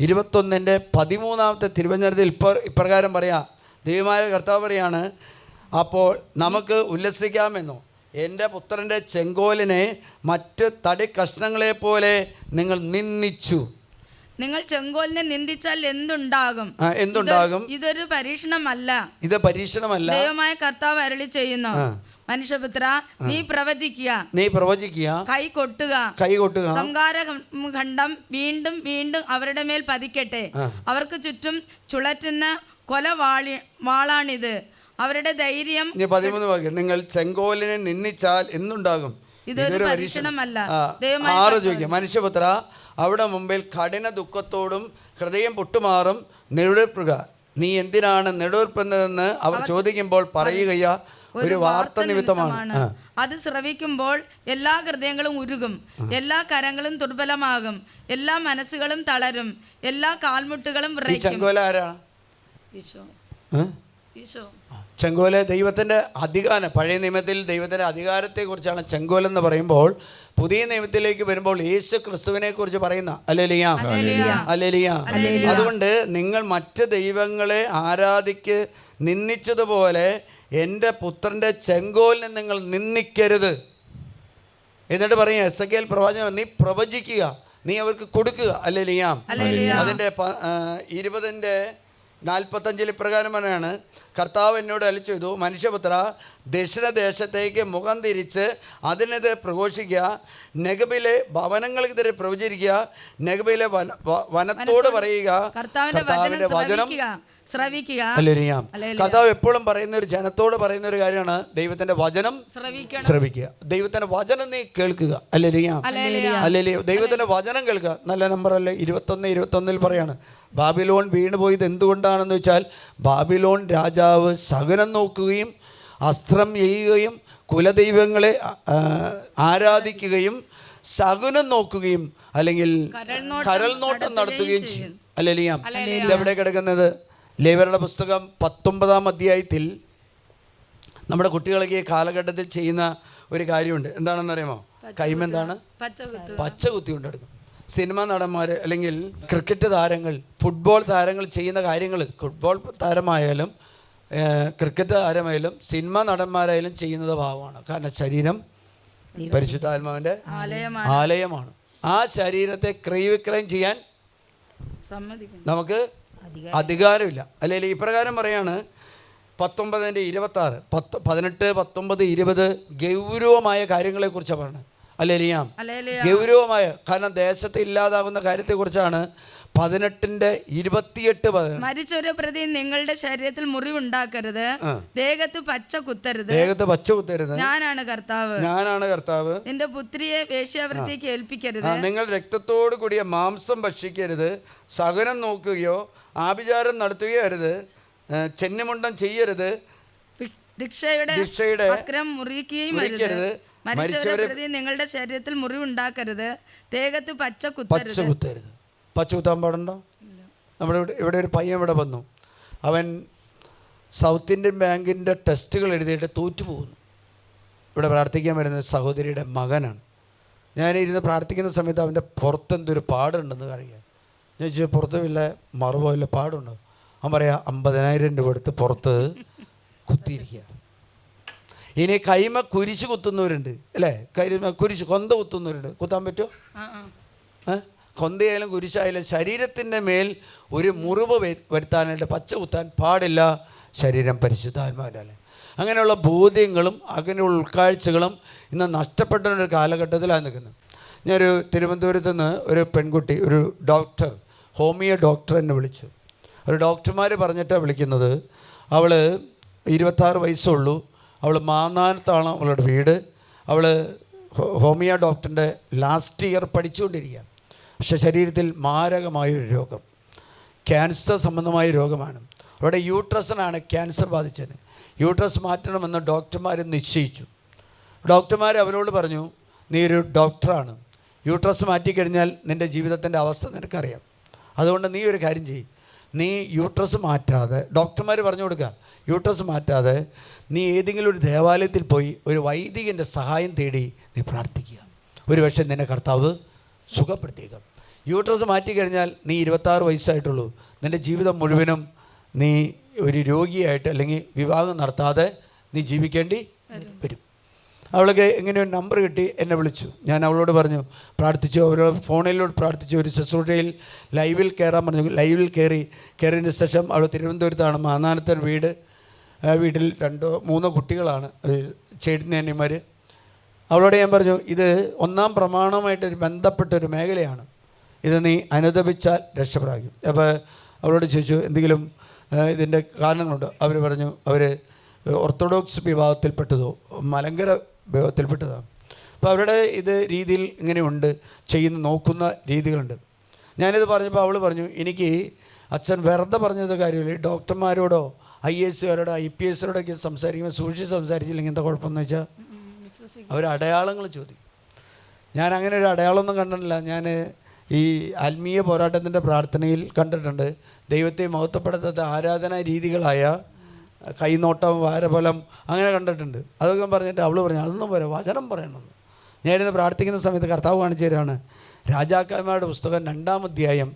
[SPEAKER 2] 21-13 തിരുവചനത്തിൽ ഇപ്രകാരം പറയാം. ദൈവമായ കർത്താവ് പറയാണ്, അപ്പോൾ നമുക്ക് ഉല്ലസിക്കാമെന്നോ, എൻ്റെ പുത്രൻ്റെ ചെങ്കോലിനെ മറ്റ് തടി കഷ്ണങ്ങളെ പോലെ നിങ്ങൾ നിന്ദിച്ചു.
[SPEAKER 3] നിങ്ങൾ ചെങ്കോലിനെ നിന്ദിച്ചാൽ എന്തുണ്ടാകും? ഇതൊരു പരീക്ഷണമല്ല.
[SPEAKER 2] ഇത് പരീക്ഷണമല്ല.
[SPEAKER 3] ദൈവമായ കർത്താവ് അരുളി ചെയ്യുന്നു, മനുഷ്യപുത്ര, നീ പ്രവചിക്കുക, കൈ കൊട്ടുക, സംഹാര ഖണ്ഡം വീണ്ടും വീണ്ടും അവരുടെ മേൽ പതിക്കട്ടെ. അവർക്ക് ചുറ്റും ചുഴറ്റുന്ന വാളാണിത്. അവരുടെ ധൈര്യം.
[SPEAKER 2] 13 നിങ്ങൾ ചെങ്കോലിനെ നിന്ദിച്ചാൽ എന്തുണ്ടാകും?
[SPEAKER 3] ഇതൊരു പരീക്ഷണമല്ല.
[SPEAKER 2] മനുഷ്യപുത്ര, അവിടെ മുമ്പിൽ കഠിന ദുഃഖത്തോടും ഹൃദയം പൊട്ടുമാറും നെടുവീർപ്പുക. നീ എന്തിനാണ് നെടുവീർപ്പെടുന്നതെന്ന് അവർ ചോദിക്കുമ്പോൾ പറയുകയാ, ഒരു വാർത്ത നിമിത്തമാണ്.
[SPEAKER 3] അത് ശ്രവിക്കുമ്പോൾ എല്ലാ ഹൃദയങ്ങളും ഉരുകും, എല്ലാ കരങ്ങളും ദുർബലമാകും, എല്ലാ മനസ്സുകളും തളരും, എല്ലാ കാൽമുട്ടുകളും വിറയ്ക്കും.
[SPEAKER 2] ചെങ്കോല് ദൈവത്തിൻ്റെ അധികാരം. പഴയ നിയമത്തിൽ ദൈവത്തിൻ്റെ അധികാരത്തെക്കുറിച്ചാണ് ചെങ്കോലെന്ന് പറയുമ്പോൾ, പുതിയ നിയമത്തിലേക്ക് വരുമ്പോൾ യേശു ക്രിസ്തുവിനെ കുറിച്ച് പറയുന്ന അല്ലേലിയ. അതുകൊണ്ട് നിങ്ങൾ മറ്റ് ദൈവങ്ങളെ നിന്ദിച്ചതുപോലെ എൻ്റെ പുത്രൻ്റെ ചെങ്കോലിനെ നിങ്ങൾ നിന്ദിക്കരുത്. എന്നിട്ട് പറയാം, എസെക്കിയേൽ പ്രവാചകൻ, നീ പ്രവചിക്കുക, നീ അവർക്ക് കൊടുക്കുക. അല്ലേലിയ. അതിൻ്റെ 20-45 ഇപ്രകാരം പറയാണ്, കർത്താവ് എന്നോട് അരുളി ചെയ്തു, മനുഷ്യപുത്ര, ദക്ഷിണദേശത്തേക്ക് മുഖം തിരിച്ച് അതിനെതിരെ പ്രഘോഷിക്കുക, നെഗബിലെ ഭവനങ്ങൾക്കെതിരെ പ്രവചിക്കുക, നെഗബിലെ വനത്തോട് പറയുക, കർത്താവിന്റെ വചനം
[SPEAKER 3] ശ്രവിക്കുക.
[SPEAKER 2] കർത്താവ് എപ്പോഴും പറയുന്ന ഒരു ജനത്തോട് പറയുന്ന ഒരു കാര്യമാണ്, ദൈവത്തിന്റെ വചനം ശ്രവിക്കുക, ദൈവത്തിന്റെ വചനം നീ കേൾക്കുക. അല്ലേലിയ. ദൈവത്തിന്റെ വചനം കേൾക്കുക. നല്ല നമ്പറല്ലേ? 21 പറയാണ്, ബാബിലോൺ വീണുപോയത് എന്തുകൊണ്ടാണെന്ന് വെച്ചാൽ, ബാബിലോൺ രാജാവ് ശകുനം നോക്കുകയും അസ്ത്രം ചെയ്യുകയും കുലദൈവങ്ങളെ ആരാധിക്കുകയും ശകുനം നോക്കുകയും അല്ലെങ്കിൽ കരൾ നോട്ടം നടത്തുകയും ചെയ്യും. അല്ലേലിയ. ഇതെവിടെ കിടക്കുന്നത്? ലേവ്യരുടെ പുസ്തകം 19-ാം അധ്യായത്തിൽ നമ്മുടെ കുട്ടികളൊക്കെ ഈ കാലഘട്ടത്തിൽ ചെയ്യുന്ന ഒരു കാര്യമുണ്ട്. എന്താണെന്ന് അറിയാമോ? കൈമെന്താണ്? പച്ച കുത്തി കൊണ്ടെടുക്കും. സിനിമ നടന്മാർ അല്ലെങ്കിൽ ക്രിക്കറ്റ് താരങ്ങൾ, ഫുട്ബോൾ താരങ്ങൾ ചെയ്യുന്ന കാര്യങ്ങൾ, ഫുട്ബോൾ താരമായാലും ക്രിക്കറ്റ് താരമായാലും സിനിമ നടന്മാരായാലും ചെയ്യുന്നത് ഭാവമാണ്. കാരണം ശരീരം പരിശുദ്ധാത്മാവിൻ്റെ ആലയമാണ്. ആ ശരീരത്തെ ക്രയവിക്രയം ചെയ്യാൻ നമുക്ക് അധികാരമില്ല. അല്ലെങ്കിൽ ഇപ്രകാരം പറയാണ് 19-26, 18, 19, 20 ഗൗരവമായ കാര്യങ്ങളെക്കുറിച്ചാണ് പറയുന്നത്. അല്ലേലിയാം. ഗൗരവമായ, കാരണം ദേശത്ത് ഇല്ലാതാകുന്ന കാര്യത്തെക്കുറിച്ചാണ്. 18-28
[SPEAKER 3] മരിച്ചൊരു പ്രതി നിങ്ങളുടെ ശരീരത്തിൽ മുറിവുണ്ടാക്കരുത്, ദേഹത്ത് പച്ച കുത്തരുത്. ഞാനാണ് കർത്താവ്. നിന്റെ പുത്രിയെ വേശ്യാവൃത്തിക്ക് ഏൽപ്പിക്കരുത്.
[SPEAKER 2] നിങ്ങൾ രക്തത്തോടു കൂടിയ മാംസം ഭക്ഷിക്കരുത്, ശകുനം നോക്കുകയോ ആഭിചാരം നടത്തുകയോ അരുത്, ചെന്നിമുണ്ടം ചെയ്യരുത്,
[SPEAKER 3] ദീക്ഷയുടെ അക്രം മുറിക്കുകയും അരുത്. മരിച്ചവരെ പ്രതി നിങ്ങളുടെ ശരീരത്തിൽ മുറിവുണ്ടാക്കരുത്, ദേഹത്ത് പച്ച കുത്തരുത്.
[SPEAKER 2] പച്ച കുത്താൻ പാടുണ്ടോ? നമ്മുടെ ഇവിടെ ഒരു പയ്യൻ ഇവിടെ വന്നു. അവൻ സൗത്ത് ഇന്ത്യൻ ബാങ്കിൻ്റെ ടെസ്റ്റുകൾ എഴുതിയിട്ട് തോറ്റുപോകുന്നു. ഇവിടെ പ്രാർത്ഥിക്കാൻ വരുന്ന സഹോദരിയുടെ മകനാണ്. ഞാനിരുന്ന് പ്രാർത്ഥിക്കുന്ന സമയത്ത് അവൻ്റെ പുറത്തെന്തൊരു പാടുണ്ടെന്ന് അറിയാം. ഞാൻ ചോദിച്ചു, പുറത്ത് വല്ല മറുപോ ഇല്ല പാടുണ്ടോ? അവൻ പറയാം 50,000 രൂപ എടുത്ത് പുറത്ത് കുത്തിയിരിക്കുക. ഇനി കൈമ കുരിശ് കുത്തുന്നവരുണ്ട് അല്ലേ? കൈമ കുരിശ് കൊന്ത കുത്തുന്നവരുണ്ട്. കുത്താൻ പറ്റുമോ? കൊന്തയായാലും കുരിശായാലും ശരീരത്തിൻ്റെ മേൽ ഒരു മുറിവ് വരുത്താനായിട്ട് പച്ച കുത്താൻ പാടില്ല. ശരീരം പരിശുദ്ധാത്മാവിൻ്റെ. അങ്ങനെയുള്ള ബോധ്യങ്ങളും അങ്ങനെയുള്ള ഉൾക്കാഴ്ചകളും ഇന്ന് നഷ്ടപ്പെട്ട ഒരു കാലഘട്ടത്തിലാണ് നിൽക്കുന്നത്. ഞാനൊരു തിരുവനന്തപുരത്ത് നിന്ന് ഒരു പെൺകുട്ടി, ഒരു ഡോക്ടർ, ഹോമിയോ ഡോക്ടർ എന്നെ വിളിച്ചു. ഒരു ഡോക്ടർമാർ പറഞ്ഞിട്ടാണ് വിളിക്കുന്നത്. അവൾ 26 വയസ്സുള്ളൂ. അവൾ മാന്നാനത്താണ് അവളുടെ വീട്. അവൾ ഹോമിയോ ഡോക്ടറിൻ്റെ ലാസ്റ്റ് ഇയർ പഠിച്ചുകൊണ്ടിരിക്കുക. പക്ഷേ ശരീരത്തിൽ മാരകമായൊരു രോഗം, ക്യാൻസർ സംബന്ധമായ രോഗമാണ്. അവിടെ യൂട്രസിനാണ് ക്യാൻസർ ബാധിച്ചത്. യൂട്രസ് മാറ്റണമെന്ന് ഡോക്ടർമാർ നിശ്ചയിച്ചു. ഡോക്ടർമാർ അവരോട് പറഞ്ഞു, നീ ഒരു ഡോക്ടറാണ്, യൂട്രസ് മാറ്റിക്കഴിഞ്ഞാൽ നിൻ്റെ ജീവിതത്തിൻ്റെ അവസ്ഥ നിനക്കറിയാം. അതുകൊണ്ട് നീ ഒരു കാര്യം ചെയ്യും, നീ യൂട്രസ് മാറ്റാതെ, ഡോക്ടർമാർ പറഞ്ഞു കൊടുക്കുക, യൂട്രസ് മാറ്റാതെ നീ ഏതെങ്കിലും ഒരു ദേവാലയത്തിൽ പോയി ഒരു വൈദികൻ്റെ സഹായം തേടി നീ പ്രാർത്ഥിക്കുക. ഒരു പക്ഷേ നിന്നെ കർത്താവ് സുഖപ്പെടുത്തിയേക്കാം. യൂട്രസ് മാറ്റിക്കഴിഞ്ഞാൽ നീ 26 വയസ്സായിട്ടുള്ളൂ. നിൻ്റെ ജീവിതം മുഴുവനും നീ ഒരു രോഗിയായിട്ട് അല്ലെങ്കിൽ വിവാഹം നടത്താതെ നീ ജീവിക്കേണ്ടി വരും. അവൾക്ക് എങ്ങനെ ഒരു നമ്പർ കിട്ടി, എന്നെ വിളിച്ചു. ഞാൻ അവളോട് പറഞ്ഞു, പ്രാർത്ഥിച്ചു. അവരോട് ഫോണിലോട് പ്രാർത്ഥിച്ചു. ഒരു ശുശ്രൂഷയിൽ ലൈവിൽ കയറാൻ പറഞ്ഞു. ലൈവിൽ കയറിയതിന് ശേഷം അവൾ തിരുവനന്തപുരത്താണ്, മാന്നാനത്തൻ വീട്. വീട്ടിൽ 2-3 കുട്ടികളാണ്, ചേട്ടനിയന്മാർ. അവളോട് ഞാൻ പറഞ്ഞു, ഇത് 1-ാം പ്രമാണവുമായിട്ട് ബന്ധപ്പെട്ടൊരു മേഖലയാണ്, ഇത് നീ അനുദപിച്ചാൽ രക്ഷപ്രാപിക്കും. അപ്പോൾ അവളോട് ചോദിച്ചു, എന്തെങ്കിലും ഇതിൻ്റെ കാരണങ്ങളുണ്ട്? അവർ പറഞ്ഞു, അവർ ഓർത്തഡോക്സ് വിഭാഗത്തിൽപ്പെട്ടതോ മലങ്കര വിഭാഗത്തിൽപ്പെട്ടതാണ്. അപ്പോൾ അവരുടെ ഇത് രീതിയിൽ ഇങ്ങനെയുണ്ട്, നോക്കുന്ന രീതികളുണ്ട്. ഞാനിത് പറഞ്ഞപ്പോൾ അവൾ പറഞ്ഞു, എനിക്ക് അച്ഛൻ വെറുതെ പറഞ്ഞത് കാര്യമില്ല, ഡോക്ടർമാരോടോ IASകാരോടോ IPSകാരോടൊക്കെ സംസാരിക്കുമ്പോൾ സൂക്ഷിച്ച് സംസാരിച്ചില്ലെങ്കിൽ എന്താ കുഴപ്പമെന്ന് വെച്ചാൽ അവർ അടയാളങ്ങൾ ചോദിക്കും. ഞാൻ അങ്ങനെ ഒരു അടയാളമൊന്നും കണ്ടിട്ടില്ല. ഞാൻ ഈ ആത്മീയ പോരാട്ടത്തിൻ്റെ പ്രാർത്ഥനയിൽ കണ്ടിട്ടുണ്ട്, ദൈവത്തെ മഹത്വപ്പെടുത്താത്ത ആരാധനാ രീതികളായ കൈനോട്ടം, വാരഫലം അങ്ങനെ കണ്ടിട്ടുണ്ട്. അതൊക്കെ പറഞ്ഞിട്ട് അവൾ പറഞ്ഞു, അതൊന്നും പോരാ, വചനം പറയണമെന്ന്. ഞാനിന്ന് പ്രാർത്ഥിക്കുന്ന സമയത്ത് കർത്താവ് കാണിച്ചു തരാണ്. രാജാക്കന്മാരുടെ പുസ്തകം 2-ാം അധ്യായം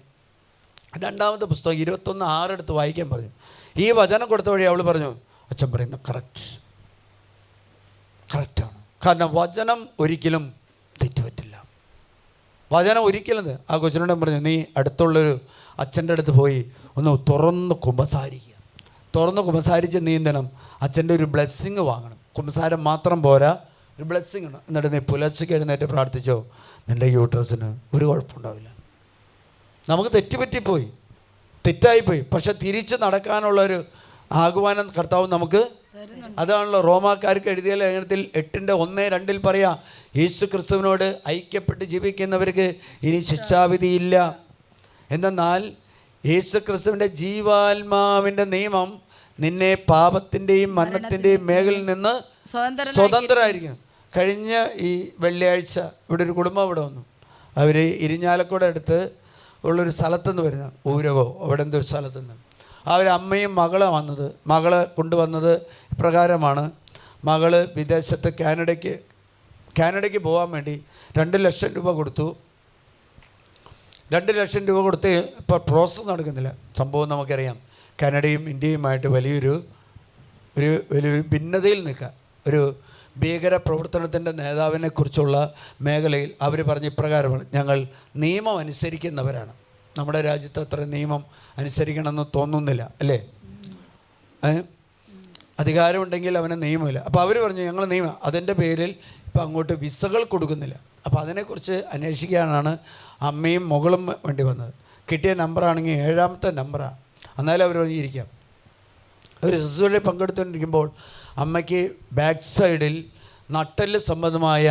[SPEAKER 2] 2-ാമത്തെ പുസ്തകം 21:6 എടുത്ത് വായിക്കാൻ പറഞ്ഞു. ഈ വചനം കൊടുത്ത വഴി അവൾ പറഞ്ഞു, അച്ഛൻ പറയുന്നത് കറക്റ്റാണ്. കാരണം വചനം ഒരിക്കലും തെറ്റുപറ്റില്ല. വചനം ഒരിക്കലും. ആ കൊച്ചിനോട് പറഞ്ഞു, നീ അടുത്തുള്ളൊരു അച്ഛൻ്റെ അടുത്ത് പോയി ഒന്ന് തുറന്ന് കുമ്പസാരിക്കുക. തുറന്ന് കുമ്പസാരിച്ച് നീന്തണം. അച്ഛൻ്റെ ഒരു ബ്ലെസ്സിങ് വാങ്ങണം. കുമ്പസാരം മാത്രം പോരാ, ഒരു ബ്ലെസ്സിങ് ആണ്. എന്നിട്ട് നീ പുലർച്ചയ്ക്ക് എഴുന്നേറ്റ് പ്രാർത്ഥിച്ചോ, നിൻ്റെ യൂട്രസിന് ഒരു കുഴപ്പമുണ്ടാവില്ല. നമുക്ക് തെറ്റുപറ്റിപ്പോയി, തെറ്റായിപ്പോയി. പക്ഷെ തിരിച്ച് നടക്കാനുള്ളൊരു ആഹ്വാനം കർത്താവ് നമുക്ക്. അതാണല്ലോ റോമാക്കാർക്ക് എഴുതിയ ലേഖനത്തിൽ 8:1-2 പറയാം, യേശു ക്രിസ്തുവിനോട് ഐക്യപ്പെട്ട് ജീവിക്കുന്നവർക്ക് ഇനി ശിക്ഷാവിധിയില്ല. എന്നാൽ യേശു ക്രിസ്തുവിൻ്റെ ജീവാത്മാവിൻ്റെ നിയമം നിന്നെ പാപത്തിൻ്റെയും മരണത്തിൻ്റെയും മേഖലയിൽ നിന്ന് സ്വതന്ത്രമായിരിക്കും. കഴിഞ്ഞ ഈ വെള്ളിയാഴ്ച ഇവിടെ ഒരു കുടുംബം ഇവിടെ വന്നു. അവർ ഇരിഞ്ഞാലക്കുട അടുത്ത് ഉള്ളൊരു സ്ഥലത്തുനിന്ന് വരുന്ന ഊരകോ അവിടെ എന്തൊരു സ്ഥലത്തുനിന്ന് അവരമ്മയും മകളാണ് വന്നത്. മകളെ കൊണ്ടുവന്നത് ഇപ്രകാരമാണ്. മകൾ വിദേശത്ത് കാനഡയ്ക്ക് പോകാൻ വേണ്ടി 2 ലക്ഷം രൂപ കൊടുത്തു. 2 ലക്ഷം രൂപ കൊടുത്ത് ഇപ്പോൾ പ്രോസസ്സ് നടക്കുന്നില്ല. സംഭവം നമുക്കറിയാം, കാനഡയും ഇന്ത്യയുമായിട്ട് വലിയൊരു ഭിന്നതയിൽ നിൽക്കുക. ഒരു ഭീകര പ്രവർത്തനത്തിൻ്റെ നേതാവിനെ കുറിച്ചുള്ള മേഖലയിൽ അവർ പറഞ്ഞ ഇപ്രകാരമാണ്, ഞങ്ങൾ നിയമം അനുസരിക്കുന്നവരാണ്. നമ്മുടെ രാജ്യത്ത് അത്ര നിയമം അനുസരിക്കണമെന്ന് തോന്നുന്നില്ല അല്ലേ? അധികാരമുണ്ടെങ്കിൽ അവന് നിയമമില്ല. അപ്പോൾ അവർ പറഞ്ഞു ഞങ്ങൾ നിയമം, അതിൻ്റെ പേരിൽ ഇപ്പോൾ അങ്ങോട്ട് വിസകൾ കൊടുക്കുന്നില്ല. അപ്പോൾ അതിനെക്കുറിച്ച് അന്വേഷിക്കാനാണ് അമ്മയും മകളും വേണ്ടി വന്നത്. കിട്ടിയ നമ്പറാണെങ്കിൽ 7-ാമത്തെ നമ്പറാണ്. എന്നാലും അവർ ഇരിക്കാം. ഒരു ശുശ്രൂഷയിൽ പങ്കെടുത്തുകൊണ്ടിരിക്കുമ്പോൾ അമ്മയ്ക്ക് ബാക്ക് സൈഡിൽ നട്ടെല്ല് സംബന്ധമായ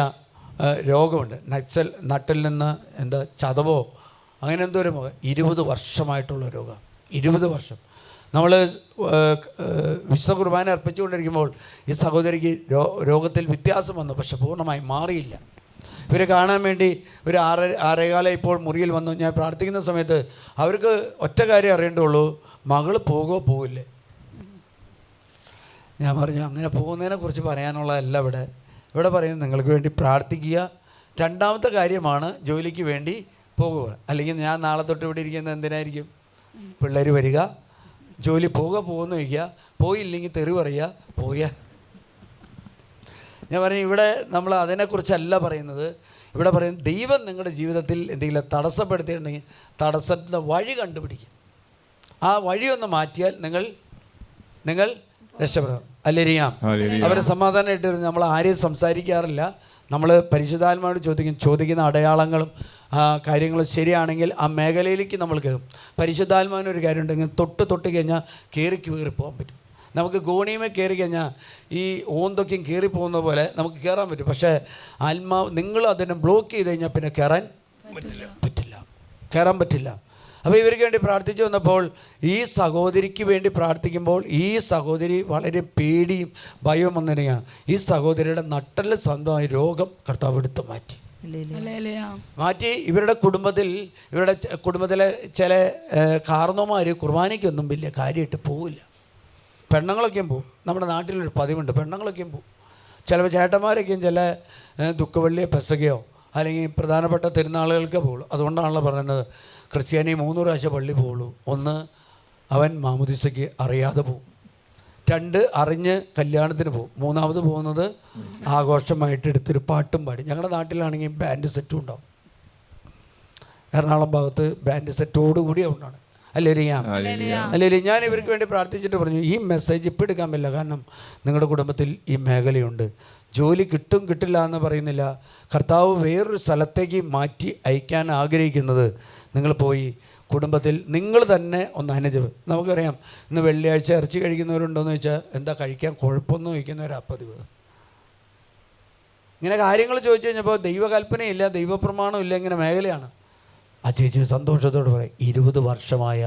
[SPEAKER 2] രോഗമുണ്ട്. നട്ടെല്ലിൽ നിന്ന് എന്താ ചതവോ അങ്ങനെ എന്തോ ഒരു 20 വർഷമായിട്ടുള്ള രോഗം. 20 വർഷം. നമ്മൾ വിശുദ്ധ കുർബാന അർപ്പിച്ചുകൊണ്ടിരിക്കുമ്പോൾ ഈ സഹോദരിക്ക് രോഗത്തിൽ വ്യത്യാസം വന്നു, പക്ഷെ പൂർണ്ണമായി മാറിയില്ല. ഇവരെ കാണാൻ വേണ്ടി ഒരു 6:15 ഇപ്പോൾ മുറിയിൽ വന്നു. ഞാൻ പ്രാർത്ഥിക്കുന്ന സമയത്ത് അവർക്ക് ഒറ്റ കാര്യം അറിയേണ്ടുള്ളൂ, മകൾ പോകില്ലേ? ഞാൻ പറഞ്ഞു അങ്ങനെ പോകുന്നതിനെ കുറിച്ച് പറയാനുള്ളതല്ല ഇവിടെ പറയുന്നത് നിങ്ങൾക്ക് വേണ്ടി പ്രാർത്ഥിക്കുക. രണ്ടാമത്തെ കാര്യമാണ് ജോലിക്ക് വേണ്ടി പോകുക. അല്ലെങ്കിൽ ഞാൻ നാളെ തൊട്ട് ഇവിടെ ഇരിക്കുന്നത് എന്തിനായിരിക്കും? പിള്ളേർ വരിക, ജോലി പോകുമെന്ന് ചോദിക്കുക, പോയില്ലെങ്കിൽ തെറി പറയുക, പോയ. ഞാൻ പറഞ്ഞു ഇവിടെ നമ്മൾ അതിനെക്കുറിച്ചല്ല പറയുന്നത്. ഇവിടെ പറയുന്നത് ദൈവം നിങ്ങളുടെ ജീവിതത്തിൽ എന്തെങ്കിലും തടസ്സപ്പെടുത്തിയിട്ടുണ്ടെങ്കിൽ തടസ്സത്തിൻ്റെ വഴി കണ്ടുപിടിക്കും. ആ വഴിയൊന്ന് മാറ്റിയാൽ നിങ്ങൾ രക്ഷപ്പെടും. അല്ലേരിയാം. അവർ സമാധാനമായിട്ട് നമ്മൾ ആരെയും സംസാരിക്കാറില്ല. നമ്മൾ പരിശുദ്ധാത്മാവോട് ചോദിക്കുന്ന അടയാളങ്ങളും കാര്യങ്ങളും ശരിയാണെങ്കിൽ ആ മേഖലയിലേക്ക് നമ്മൾ കയറും. പരിശുദ്ധാത്മാവിനൊരു കാര്യം ഉണ്ടെങ്കിൽ തൊട്ട് കഴിഞ്ഞാൽ കയറി പോകാൻ പറ്റും. നമുക്ക് ഗോണിയമേ കയറി കഴിഞ്ഞാൽ ഈ ഓന്തൊക്കെയും കയറിപ്പോകുന്ന പോലെ നമുക്ക് കയറാൻ പറ്റും. പക്ഷേ ആത്മാവ് നിങ്ങൾ അതിനെ ബ്ലോക്ക് ചെയ്ത് കഴിഞ്ഞാൽ പിന്നെ കയറാൻ പറ്റില്ല. അപ്പോൾ ഇവർക്ക് വേണ്ടി പ്രാർത്ഥിച്ചു വന്നപ്പോൾ ഈ സഹോദരിക്ക് വേണ്ടി പ്രാർത്ഥിക്കുമ്പോൾ ഈ സഹോദരി വളരെ പേടിയും ഭയവും വന്നിരിക്കുകയാണ്. ഈ സഹോദരിയുടെ നട്ടല് സ്വന്തമായ രോഗം കർത്താവ് എടുത്ത് മാറ്റി. ഇവരുടെ കുടുംബത്തിലെ ചില കാരണവന്മാർ കുർബാനയ്ക്കൊന്നും വലിയ കാര്യമായിട്ട് പോവില്ല. പെണ്ണുങ്ങളൊക്കെയും പോവും. നമ്മുടെ നാട്ടിലൊരു പതിവുണ്ട്, പെണ്ണുങ്ങളൊക്കെയും പോവും. ചിലപ്പോൾ ചേട്ടന്മാരൊക്കെയും ചില ദുഃഖവെള്ളിയോ പെസകയോ അല്ലെങ്കിൽ പ്രധാനപ്പെട്ട തിരുനാളുകൾക്ക് പോകുള്ളൂ. അതുകൊണ്ടാണല്ലോ പറയുന്നത് ക്രിസ്ത്യാനി 3 പ്രാവശ്യം പള്ളി പോകുള്ളൂ. 1 അവൻ മാമുദിസയ്ക്ക് അറിയാതെ പോവും, 2 അറിഞ്ഞ് കല്യാണത്തിന് പോകും, 3ാമത് പോകുന്നത് ആഘോഷമായിട്ട് എടുത്തൊരു പാട്ടും പാടി. ഞങ്ങളുടെ നാട്ടിലാണെങ്കിൽ ബാൻഡ് സെറ്റും ഉണ്ടാവും. എറണാകുളം ഭാഗത്ത് ബാൻഡ് സെറ്റോടുകൂടി ഉണ്ടാണ്. അല്ലെങ്കിൽ ഞാൻ ഇവർക്ക് വേണ്ടി പ്രാർത്ഥിച്ചിട്ട് പറഞ്ഞു ഈ മെസ്സേജ് ഇപ്പോൾ എടുക്കാൻ പറ്റില്ല, കാരണം നിങ്ങളുടെ കുടുംബത്തിൽ ഈ മേഖലയുണ്ട്. ജോലി കിട്ടില്ല എന്ന് പറയുന്നില്ല. കർത്താവ് വേറൊരു സ്ഥലത്തേക്ക് മാറ്റി അയക്കാൻ ആഗ്രഹിക്കുന്നത് നിങ്ങൾ പോയി കുടുംബത്തിൽ നിങ്ങൾ തന്നെ ഒന്ന് അനുജവ്. നമുക്കറിയാം ഇന്ന് വെള്ളിയാഴ്ച ഇറച്ചി കഴിക്കുന്നവരുണ്ടോയെന്ന് ചോദിച്ചാൽ എന്താ കഴിക്കാൻ കുഴപ്പമൊന്നും ചോദിക്കുന്നവരാ പതിവ്. ഇങ്ങനെ കാര്യങ്ങൾ ചോദിച്ചു കഴിഞ്ഞപ്പോൾ ദൈവകൽപ്പനയില്ല, ദൈവപ്രമാണമില്ല, ഇങ്ങനെ മേഖലയാണ്. ആ ചേച്ചി സന്തോഷത്തോട് പറയും 20 വർഷമായ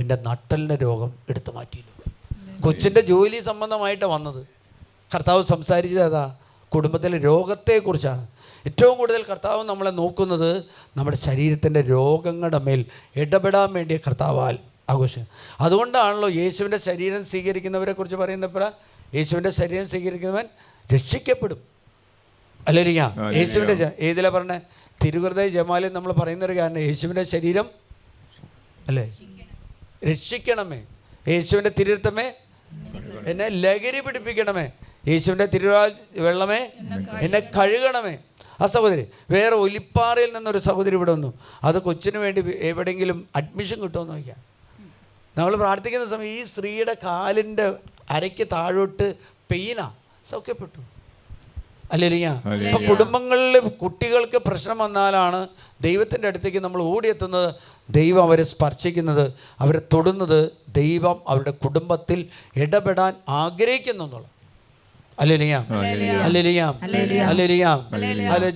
[SPEAKER 2] എൻ്റെ നട്ടലിൻ്റെ രോഗം എടുത്തു മാറ്റിയില്ല. കൊച്ചിൻ്റെ ജോലി സംബന്ധമായിട്ട് വന്നത്. കർത്താവ് സംസാരിച്ചത് അതാ, കുടുംബത്തിലെ രോഗത്തെക്കുറിച്ചാണ്. ഏറ്റവും കൂടുതൽ കർത്താവ് നമ്മളെ നോക്കുന്നത് നമ്മുടെ ശരീരത്തിൻ്റെ രോഗങ്ങളുടെ മേൽ ഇടപെടാൻ വേണ്ടിയ കർത്താവാൽ ആഘോഷം. അതുകൊണ്ടാണല്ലോ യേശുവിൻ്റെ ശരീരം സ്വീകരിക്കുന്നവരെ കുറിച്ച് പറയുന്നപ്പോൾ യേശുവിൻ്റെ ശരീരം സ്വീകരിക്കുന്നവൻ രക്ഷിക്കപ്പെടും. അല്ലേരിക്കാം. യേശുവിൻ്റെ ഏതിലാ പറഞ്ഞേ? തിരുഹൃദയ ജമാലിൽ നമ്മൾ പറയുന്നൊരു കാരണം യേശുവിൻ്റെ ശരീരം അല്ലേ രക്ഷിക്കണമേ, യേശുവിൻ്റെ തിരുരക്തമേ എന്നെ ലഹരി പിടിപ്പിക്കണമേ, യേശുവിൻ്റെ വെള്ളമേ എന്നെ കഴുകണമേ. ആ സഹോദരി വേറെ ഒലിപ്പാറയിൽ നിന്നൊരു സഹോദരി ഇവിടെ വന്നു. അത് കൊച്ചിന് വേണ്ടി എവിടെയെങ്കിലും അഡ്മിഷൻ കിട്ടുമെന്ന് നോക്കിയാൽ നമ്മൾ പ്രാർത്ഥിക്കുന്ന സമയം ഈ സ്ത്രീയുടെ കാലിൻ്റെ അരയ്ക്ക് താഴോട്ട് പെയിനാ, സൗഖ്യപ്പെട്ടു. അല്ലേലിയ. ഇപ്പം കുടുംബങ്ങളിൽ കുട്ടികൾക്ക് പ്രശ്നം വന്നാലാണ് ദൈവത്തിൻ്റെ അടുത്തേക്ക് നമ്മൾ ഓടിയെത്തുന്നത്. ദൈവം അവരെ സ്പർശിക്കുന്നത്, അവരെ തൊടുന്നത്. ദൈവം അവരുടെ കുടുംബത്തിൽ ഇടപെടാൻ ആഗ്രഹിക്കുന്നു എന്നുള്ളത്.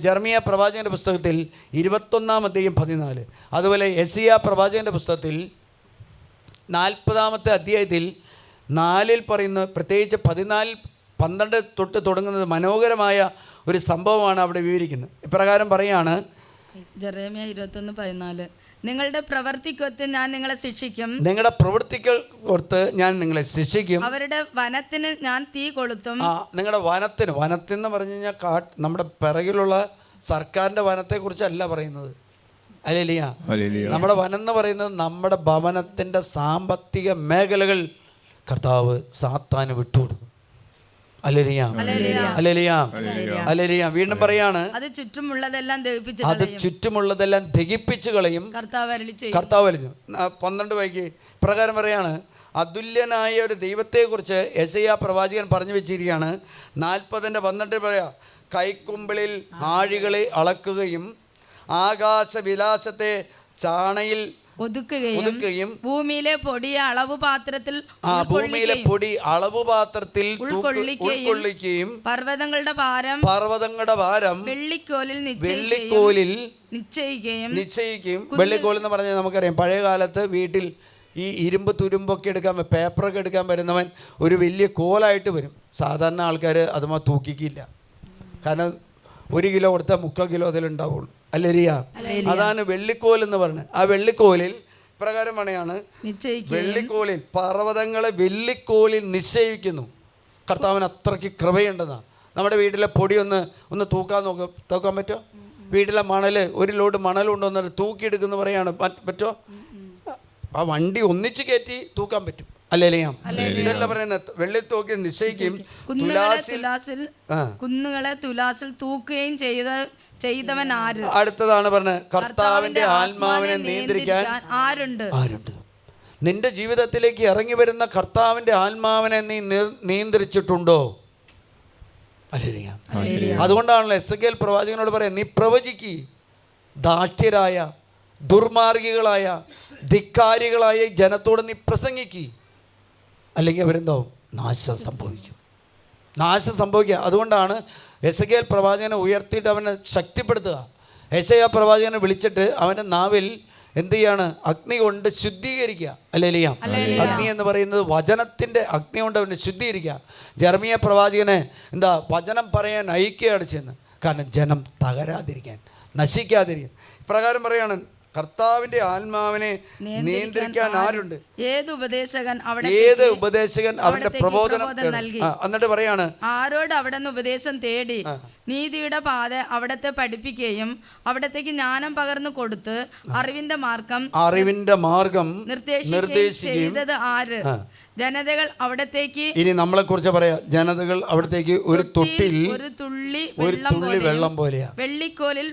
[SPEAKER 2] ജെറമിയ പ്രവാചകന്റെ പുസ്തകത്തിൽ 21-ാം അധ്യായം 14, അതുപോലെ യെശയ്യാ പ്രവാചകന്റെ പുസ്തകത്തിൽ 40-ാമത്തെ അധ്യായത്തിൽ 4-ൽ പറയുന്ന, പ്രത്യേകിച്ച് 14-12 തൊട്ട് തുടങ്ങുന്നത് മനോഹരമായ ഒരു സംഭവമാണ് അവിടെ വിവരിക്കുന്നത്. ഇപ്രകാരം പറയാണ്
[SPEAKER 3] ജെറമ്യാ 21:14, നിങ്ങളുടെ പ്രവൃത്തിക്കൊത്ത് ഞാൻ നിങ്ങളെ ശിക്ഷിക്കും,
[SPEAKER 2] നിങ്ങളുടെ പ്രവൃത്തിക്കൊത്ത് ഞാൻ നിങ്ങളെ ശിക്ഷിക്കും,
[SPEAKER 3] അവരുടെ വനത്തിന് ഞാൻ തീ കൊളുത്തും.
[SPEAKER 2] നിങ്ങളുടെ വനത്തിന് പറഞ്ഞു കഴിഞ്ഞാൽ നമ്മുടെ പിറകിലുള്ള സർക്കാരിൻ്റെ വനത്തെക്കുറിച്ചല്ല പറയുന്നത്. അല്ലേലിയ. നമ്മുടെ വനം എന്ന് പറയുന്നത് നമ്മുടെ ഭവനത്തിൻ്റെ സാമ്പത്തിക മേഖലകൾ കർത്താവ് സാത്താന് വിട്ടുകൊടുക്കും. വീണ്ടും പറയാണ്
[SPEAKER 3] അത് ചുറ്റുമുള്ളതെല്ലാം
[SPEAKER 2] ദഹിപ്പിച്ചു കളയും കർത്താവ് അരുളിച്ചു. 12 വായിക്ക്. പ്രകാരം പറയാണ്, അതുല്യനായ ഒരു ദൈവത്തെക്കുറിച്ച് യെശയ്യാ പ്രവാചകൻ പറഞ്ഞു വെച്ചിരിക്കുകയാണ്. 40-12 പറയാ, കൈക്കുമ്പിളിൽ ആഴികളെ അളക്കുകയും ആകാശവിലാസത്തെ ചാണയിൽ ഒതുക്കുകയും ഭൂമിയിലെ പൊടി അളവ് പാത്രത്തിൽ ഉൾക്കൊള്ളിക്കുകയും പർവ്വതങ്ങളുടെ ഭാരം വെള്ളിക്കോലിൽ നിശ്ചയിക്കുകയും. വെള്ളിക്കോൽ എന്ന് പറഞ്ഞാൽ നമുക്കറിയാം, പഴയ കാലത്ത് വീട്ടിൽ ഈ ഇരുമ്പ് തുരുമ്പൊക്കെ എടുക്കാൻ, പേപ്പറൊക്കെ എടുക്കാൻ വരുന്നവൻ ഒരു വലിയ കോലായിട്ട് വരും. സാധാരണ ആൾക്കാർ അതുമാ തൂക്കിക്കില്ല, കാരണം 1 കിലോ കൊടുത്താൽ 3/4 കിലോ അതിലുണ്ടാവുള്ളൂ. അല്ലേരിയ. അതാണ് വെള്ളിക്കോൽ എന്ന് പറഞ്ഞത്. ആ വെള്ളിക്കോലിൽ ഇപ്രകാരം പണിയാണ്
[SPEAKER 3] നിശ്ചയിക്കുകയും
[SPEAKER 2] വെള്ളിക്കോലിൽ, പർവ്വതങ്ങളെ വെള്ളിക്കോലിൽ നിശ്ചയിക്കുന്നു. കർത്താവിന് അത്രയ്ക്ക് കൃപയുണ്ടെന്നാ. നമ്മുടെ വീട്ടിലെ പൊടി ഒന്ന് തൂക്കാൻ പറ്റുമോ? വീട്ടിലെ മണൽ, ഒരു ലോഡ് മണൽ കൊണ്ടുവന്നിട്ട് തൂക്കിയെടുക്കുന്നു പറയാണ്, പറ്റുമോ? ആ വണ്ടി ഒന്നിച്ച് കയറ്റി തൂക്കാൻ പറ്റും. അല്ലേലിയാം. ഇതല്ല പറയുന്നത്, വെള്ളി തൂക്കി നിശ്ചയിക്കുകയും
[SPEAKER 3] കുന്നുകളെ തുലാസിൽ തൂക്കുകയും ചെയ്തവൻ ആര്?
[SPEAKER 2] അടുത്തതാണ് പറഞ്ഞത്, കർത്താവിന്റെ ആത്മാവിനെ നിയന്ത്രിക്കാൻ
[SPEAKER 3] ആരുണ്ട്?
[SPEAKER 2] നിന്റെ ജീവിതത്തിലേക്ക് ഇറങ്ങി വരുന്ന കർത്താവിന്റെ ആത്മാവിനെ നീ നിയന്ത്രിച്ചിട്ടുണ്ടോ? അല്ലേലിയാം. അതുകൊണ്ടാണല്ലോ എസെക്കിയേൽ പ്രവാചകനോട് പറയാം, നീ പ്രവചിക്ക്, ദാഷ്ട്യരായ, ദുർമാർഗികളായ, ധിക്കാരികളായ ജനത്തോട് നീ പ്രസംഗിക്ക്, അല്ലെങ്കിൽ അവരെന്താവും? നാശം സംഭവിക്കുക. അതുകൊണ്ടാണ് എസെക്കിയേൽ പ്രവാചകനെ ഉയർത്തിയിട്ട് അവനെ ശക്തിപ്പെടുത്തുക. യെശയ്യാ പ്രവാചകനെ വിളിച്ചിട്ട് അവൻ്റെ നാവിൽ എന്ത് ചെയ്യാണ്? അഗ്നി കൊണ്ട് ശുദ്ധീകരിക്കുക. അല്ലേലിയാം. അഗ്നി എന്ന് പറയുന്നത് വചനത്തിൻ്റെ അഗ്നി കൊണ്ട് അവനെ ശുദ്ധീകരിക്കുക. ജെറമിയ പ്രവാചകനെ വചനം പറയാൻ അയക്കുകയാണ് ചെയ്യുന്നത്. കാരണം ജനം തകരാതിരിക്കാൻ, നശിക്കാതിരിക്കാൻ. ഇപ്രകാരം പറയാണ്, കർത്താവിന്റെ ആത്മാവിനെ നിയന്ത്രിക്കാൻ ആരുണ്ട്?
[SPEAKER 3] ഏത് ഉപദേശകൻ
[SPEAKER 2] അവന്റെ പ്രബോധനം നൽകി? എന്നിട്ട് പറയാണ്,
[SPEAKER 3] ആരോട് അവിടുന്ന് ഉപദേശം തേടി നീതിയുടെ പാത അവിടത്തെ പഠിപ്പിക്കുകയും അവിടത്തേക്ക് ജ്ഞാനം പകർന്നു കൊടുത്ത് അറിവിന്റെ മാർഗം നിർദ്ദേശിക്കുകയും ചെയ്തത് ആര്? ജനതകൾ അവിടത്തേക്ക്, ഇനി നമ്മളെ കുറിച്ച് പറയാ, ജനതകൾ അവിടത്തേക്ക് ഒരു തുള്ളി വെള്ളം പോലെയാണ്. വെള്ളിക്കോലിൽ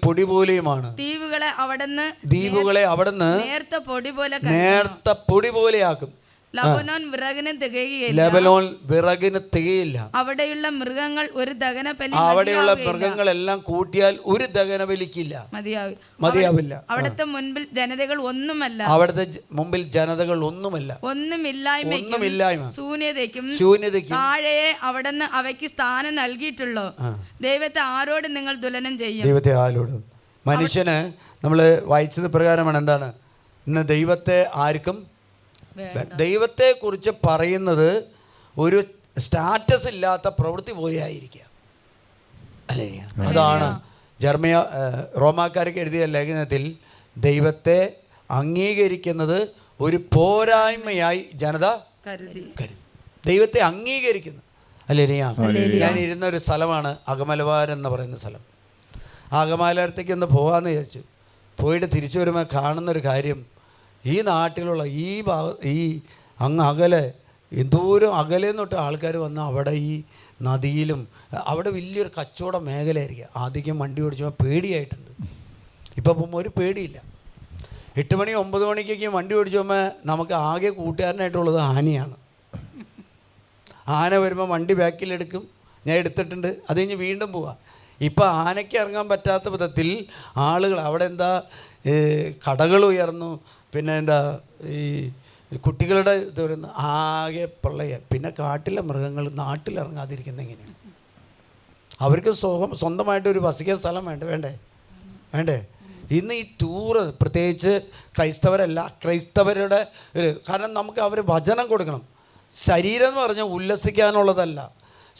[SPEAKER 3] പൊടി പോലെയുമാണ്. ദ്വീപുകളെ അവിടുന്ന് നേർത്ത പൊടി പോലെയാക്കും. ലബനോൻ വിറകിന് തികയില്ല. അവിടെയുള്ള മൃഗങ്ങളെല്ലാം കൂട്ടിയാൽ ഒരു ദഹനബലിക്കില്ല, മതിയാവില്ല. അവിടുത്തെ മുൻപിൽ ജനതകൾ ഒന്നുമല്ല. ഒന്നുമില്ലായ്മ ശൂന്യതയ്ക്കും താഴെയെ അവിടുന്ന് അവയ്ക്ക് സ്ഥാനം നൽകിയിട്ടുള്ളൂ. ദൈവത്തെ ആരോട് നിങ്ങൾ തുലനം ചെയ്യും? ദൈവത്തെ ആരോട്? മനുഷ്യന് നമ്മൾ വായിച്ചത് പ്രകാരമാണ്. എന്താണ് ഇന്ന്? ദൈവത്തെ ആർക്കും, ദൈവത്തെക്കുറിച്ച് പറയുന്നത് ഒരു സ്റ്റാറ്റസ് ഇല്ലാത്ത പ്രവൃത്തി പോലെ ആയിരിക്കുക. അല്ലേ? അതാണ് റോമാക്കാർക്ക് എഴുതിയ ലേഖനത്തിൽ ദൈവത്തെ അംഗീകരിക്കുന്നത് ഒരു പോരായ്മയായി ജനത കരുതി. ദൈവത്തെ അംഗീകരിക്കുന്നു. അല്ലേ? ഞാൻ ഇരുന്നൊരു സ്ഥലമാണ് അകമലവാരം എന്ന് പറയുന്ന സ്ഥലം. അകമലവാരത്തേക്ക് ഒന്ന് പോകാമെന്ന് വിചാരിച്ചു. പോയിട്ട് തിരിച്ചു വരുമ്പോൾ കാണുന്നൊരു കാര്യം, ഈ നാട്ടിലുള്ള ഈ അങ്ങ് അകലെ, എന്തോരം അകലെ തൊട്ട് ആൾക്കാർ വന്ന് അവിടെ ഈ നദിയിലും അവിടെ വലിയൊരു കച്ചവട മേഖലയായിരിക്കും. ആദ്യം വണ്ടി ഓടിച്ചപ്പോൾ പേടിയായിട്ടുണ്ട്. ഇപ്പോൾ പോകുമ്പോൾ ഒരു പേടിയില്ല. 8 മണി 9 മണിക്കൊക്കെ വണ്ടി ഓടിച്ചപ്പോൾ നമുക്ക് ആകെ കൂട്ടുകാരനായിട്ടുള്ളത് ആനയാണ്. ആന വരുമ്പോൾ വണ്ടി ബാക്കിലെടുക്കും, ഞാൻ എടുത്തിട്ടുണ്ട്, അത് കഴിഞ്ഞ് വീണ്ടും പോവാം. ഇപ്പം ആനയ്ക്ക് ഇറങ്ങാൻ പറ്റാത്ത വിധത്തിൽ ആളുകൾ അവിടെ കടകൾ ഉയർന്നു. പിന്നെ ഈ കുട്ടികളുടെ ഇത് വരുന്ന ആകെ പ്രളയ. പിന്നെ കാട്ടിലെ മൃഗങ്ങൾ നാട്ടിലിറങ്ങാതിരിക്കുന്ന എങ്ങനെയാണ്? അവർക്ക് സ്വന്തമായിട്ടൊരു വസിക്കാൻ സ്ഥലം വേണ്ടേ? ഇന്ന് ഈ ടൂറ്, പ്രത്യേകിച്ച് ക്രൈസ്തവരല്ല, ക്രൈസ്തവരുടെ കാരണം നമുക്ക് അവർ വചനം കൊടുക്കണം. ശരീരം എന്ന് പറഞ്ഞാൽ ഉല്ലസിക്കാനുള്ളതല്ല,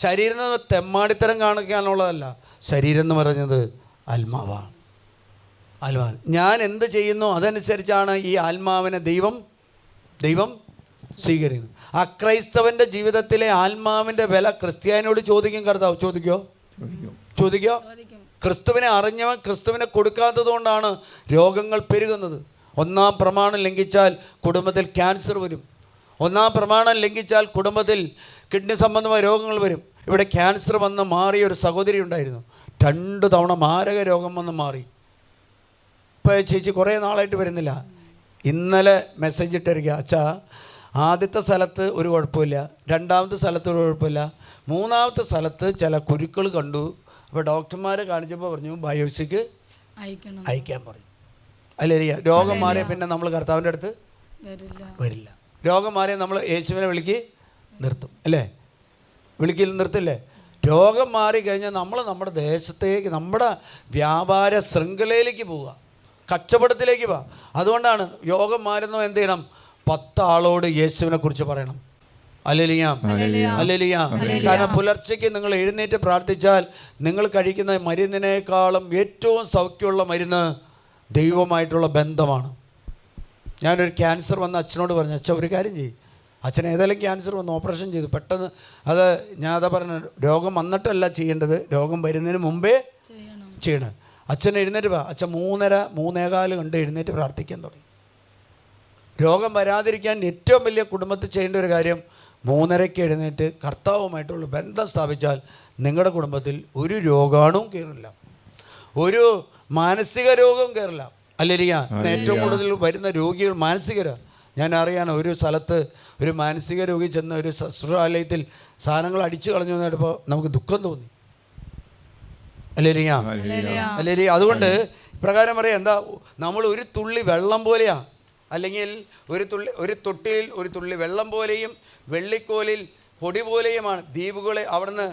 [SPEAKER 3] ശരീരം എന്ന് തെമ്മാടിത്തരം കാണിക്കാനുള്ളതല്ല. ശരീരം എന്ന് പറഞ്ഞത് ആത്മാവാണ്. ഞാൻ എന്ത് ചെയ്യുന്നു അതനുസരിച്ചാണ് ഈ ആത്മാവിനെ ദൈവം സ്വീകരിക്കുന്നത്. അക്രൈസ്തവൻ്റെ ജീവിതത്തിലെ ആത്മാവിൻ്റെ വില ക്രിസ്ത്യാനിയോട് ചോദിക്കും കർത്താവ്. ചോദിക്കോ? ക്രിസ്തുവിനെ അറിഞ്ഞവൻ ക്രിസ്തുവിനെ കൊടുക്കാത്തത് കൊണ്ടാണ് രോഗങ്ങൾ പെരുകുന്നത്. 1-ാം പ്രമാണം ലംഘിച്ചാൽ കുടുംബത്തിൽ ക്യാൻസർ വരും. 1-ാം പ്രമാണം ലംഘിച്ചാൽ കുടുംബത്തിൽ കിഡ്നി സംബന്ധമായ രോഗങ്ങൾ വരും. ഇവിടെ ക്യാൻസർ വന്ന് മാറിയ ഒരു സഹോദരി ഉണ്ടായിരുന്നു. 2 തവണ മാരക രോഗം വന്ന് മാറി. ഇപ്പോൾ ചേച്ചി കുറേ നാളായിട്ട് വരുന്നില്ല. ഇന്നലെ മെസ്സേജ് ഇട്ടിരിക്കുക, അച്ഛാ ആദ്യത്തെ സ്ഥലത്ത് ഒരു കുഴപ്പമില്ല, 2ാമത്തെ സ്ഥലത്ത് ഒരു കുഴപ്പമില്ല, 3ാമത്തെ സ്ഥലത്ത് ചില കുരുക്കൾ കണ്ടു. അപ്പോൾ ഡോക്ടർമാരെ കാണിച്ചപ്പോൾ പറഞ്ഞു ബയോപ്സിക്ക് അയക്കാൻ പറഞ്ഞു. അല്ലേ? രോഗം മാറിയ പിന്നെ നമ്മൾ കർത്താവിൻ്റെ അടുത്ത് വരില്ല. രോഗം മാറിയ നമ്മൾ യേശുവിനെ നിർത്തും. അല്ലേ? നിർത്തില്ലേ? രോഗം മാറിക്കഴിഞ്ഞാൽ നമ്മൾ നമ്മുടെ ദേശത്തേക്ക്, നമ്മുടെ വ്യാപാര ശൃംഖലയിലേക്ക് പോവുക, കച്ചവടത്തിലേക്ക് പോവുക. അതുകൊണ്ടാണ് രോഗം മാറുന്നവ എന്ത് ചെയ്യണം? 10 ആളോട് യേശുവിനെ കുറിച്ച് പറയണം. അല്ലേലിയാ. കാരണം പുലർച്ചയ്ക്ക് നിങ്ങൾ എഴുന്നേറ്റ് പ്രാർത്ഥിച്ചാൽ നിങ്ങൾ കഴിക്കുന്ന മരുന്നിനേക്കാളും ഏറ്റവും സൗഖ്യമുള്ള മരുന്ന്
[SPEAKER 2] ദൈവവുമായിട്ടുള്ള ബന്ധമാണ്. ഞാനൊരു ക്യാൻസർ വന്ന അച്ഛനോട് പറഞ്ഞു, അച്ഛൻ ഒരു കാര്യം ചെയ്യും, അച്ഛൻ ഏതെങ്കിലും ക്യാൻസർ വന്ന് ഓപ്പറേഷൻ ചെയ്തു പെട്ടെന്ന്, അത് ഞാൻ അതാ പറഞ്ഞ, രോഗം വന്നിട്ടല്ല ചെയ്യേണ്ടത്, രോഗം വരുന്നതിന് മുമ്പേ ചെയ്യണം. അച്ഛൻ എഴുന്നേറ്റ് അച്ഛൻ 3:15 കണ്ട് എഴുന്നേറ്റ് പ്രാർത്ഥിക്കാൻ തുടങ്ങി. രോഗം വരാതിരിക്കാൻ ഏറ്റവും വലിയ കുടുംബത്തിൽ ചെയ്യേണ്ട ഒരു കാര്യം 3:30 എഴുന്നേറ്റ് കർത്താവുമായിട്ടുള്ള ബന്ധം സ്ഥാപിച്ചാൽ നിങ്ങളുടെ കുടുംബത്തിൽ ഒരു രോഗാണുവും കയറില്ല, ഒരു മാനസിക രോഗവും കയറില്ല. അല്ലേരിയ ഏറ്റവും കൂടുതൽ വരുന്ന രോഗികൾ മാനസികരാണ്. ഞാൻ അറിയാണ്, ഒരു സ്ഥലത്ത് ഒരു മാനസിക രോഗി ചെന്ന ഒരു ശുശ്രൂഷാലയത്തിൽ സാധനങ്ങൾ അടിച്ചു കളഞ്ഞു എന്നപ്പോൾ നമുക്ക് ദുഃഖം തോന്നി. അല്ലേരിയ അതുകൊണ്ട് ഇപ്രകാരം പറയാം, എന്താ, നമ്മൾ ഒരു തുള്ളി വെള്ളം പോലെയാണ്, അല്ലെങ്കിൽ ഒരു തൊട്ടിയിൽ ഒരു തുള്ളി വെള്ളം പോലെയും വെള്ളിക്കോലിൽ പൊടി പോലെയുമാണ്. ദ്വീപുകളെ അവിടുന്ന്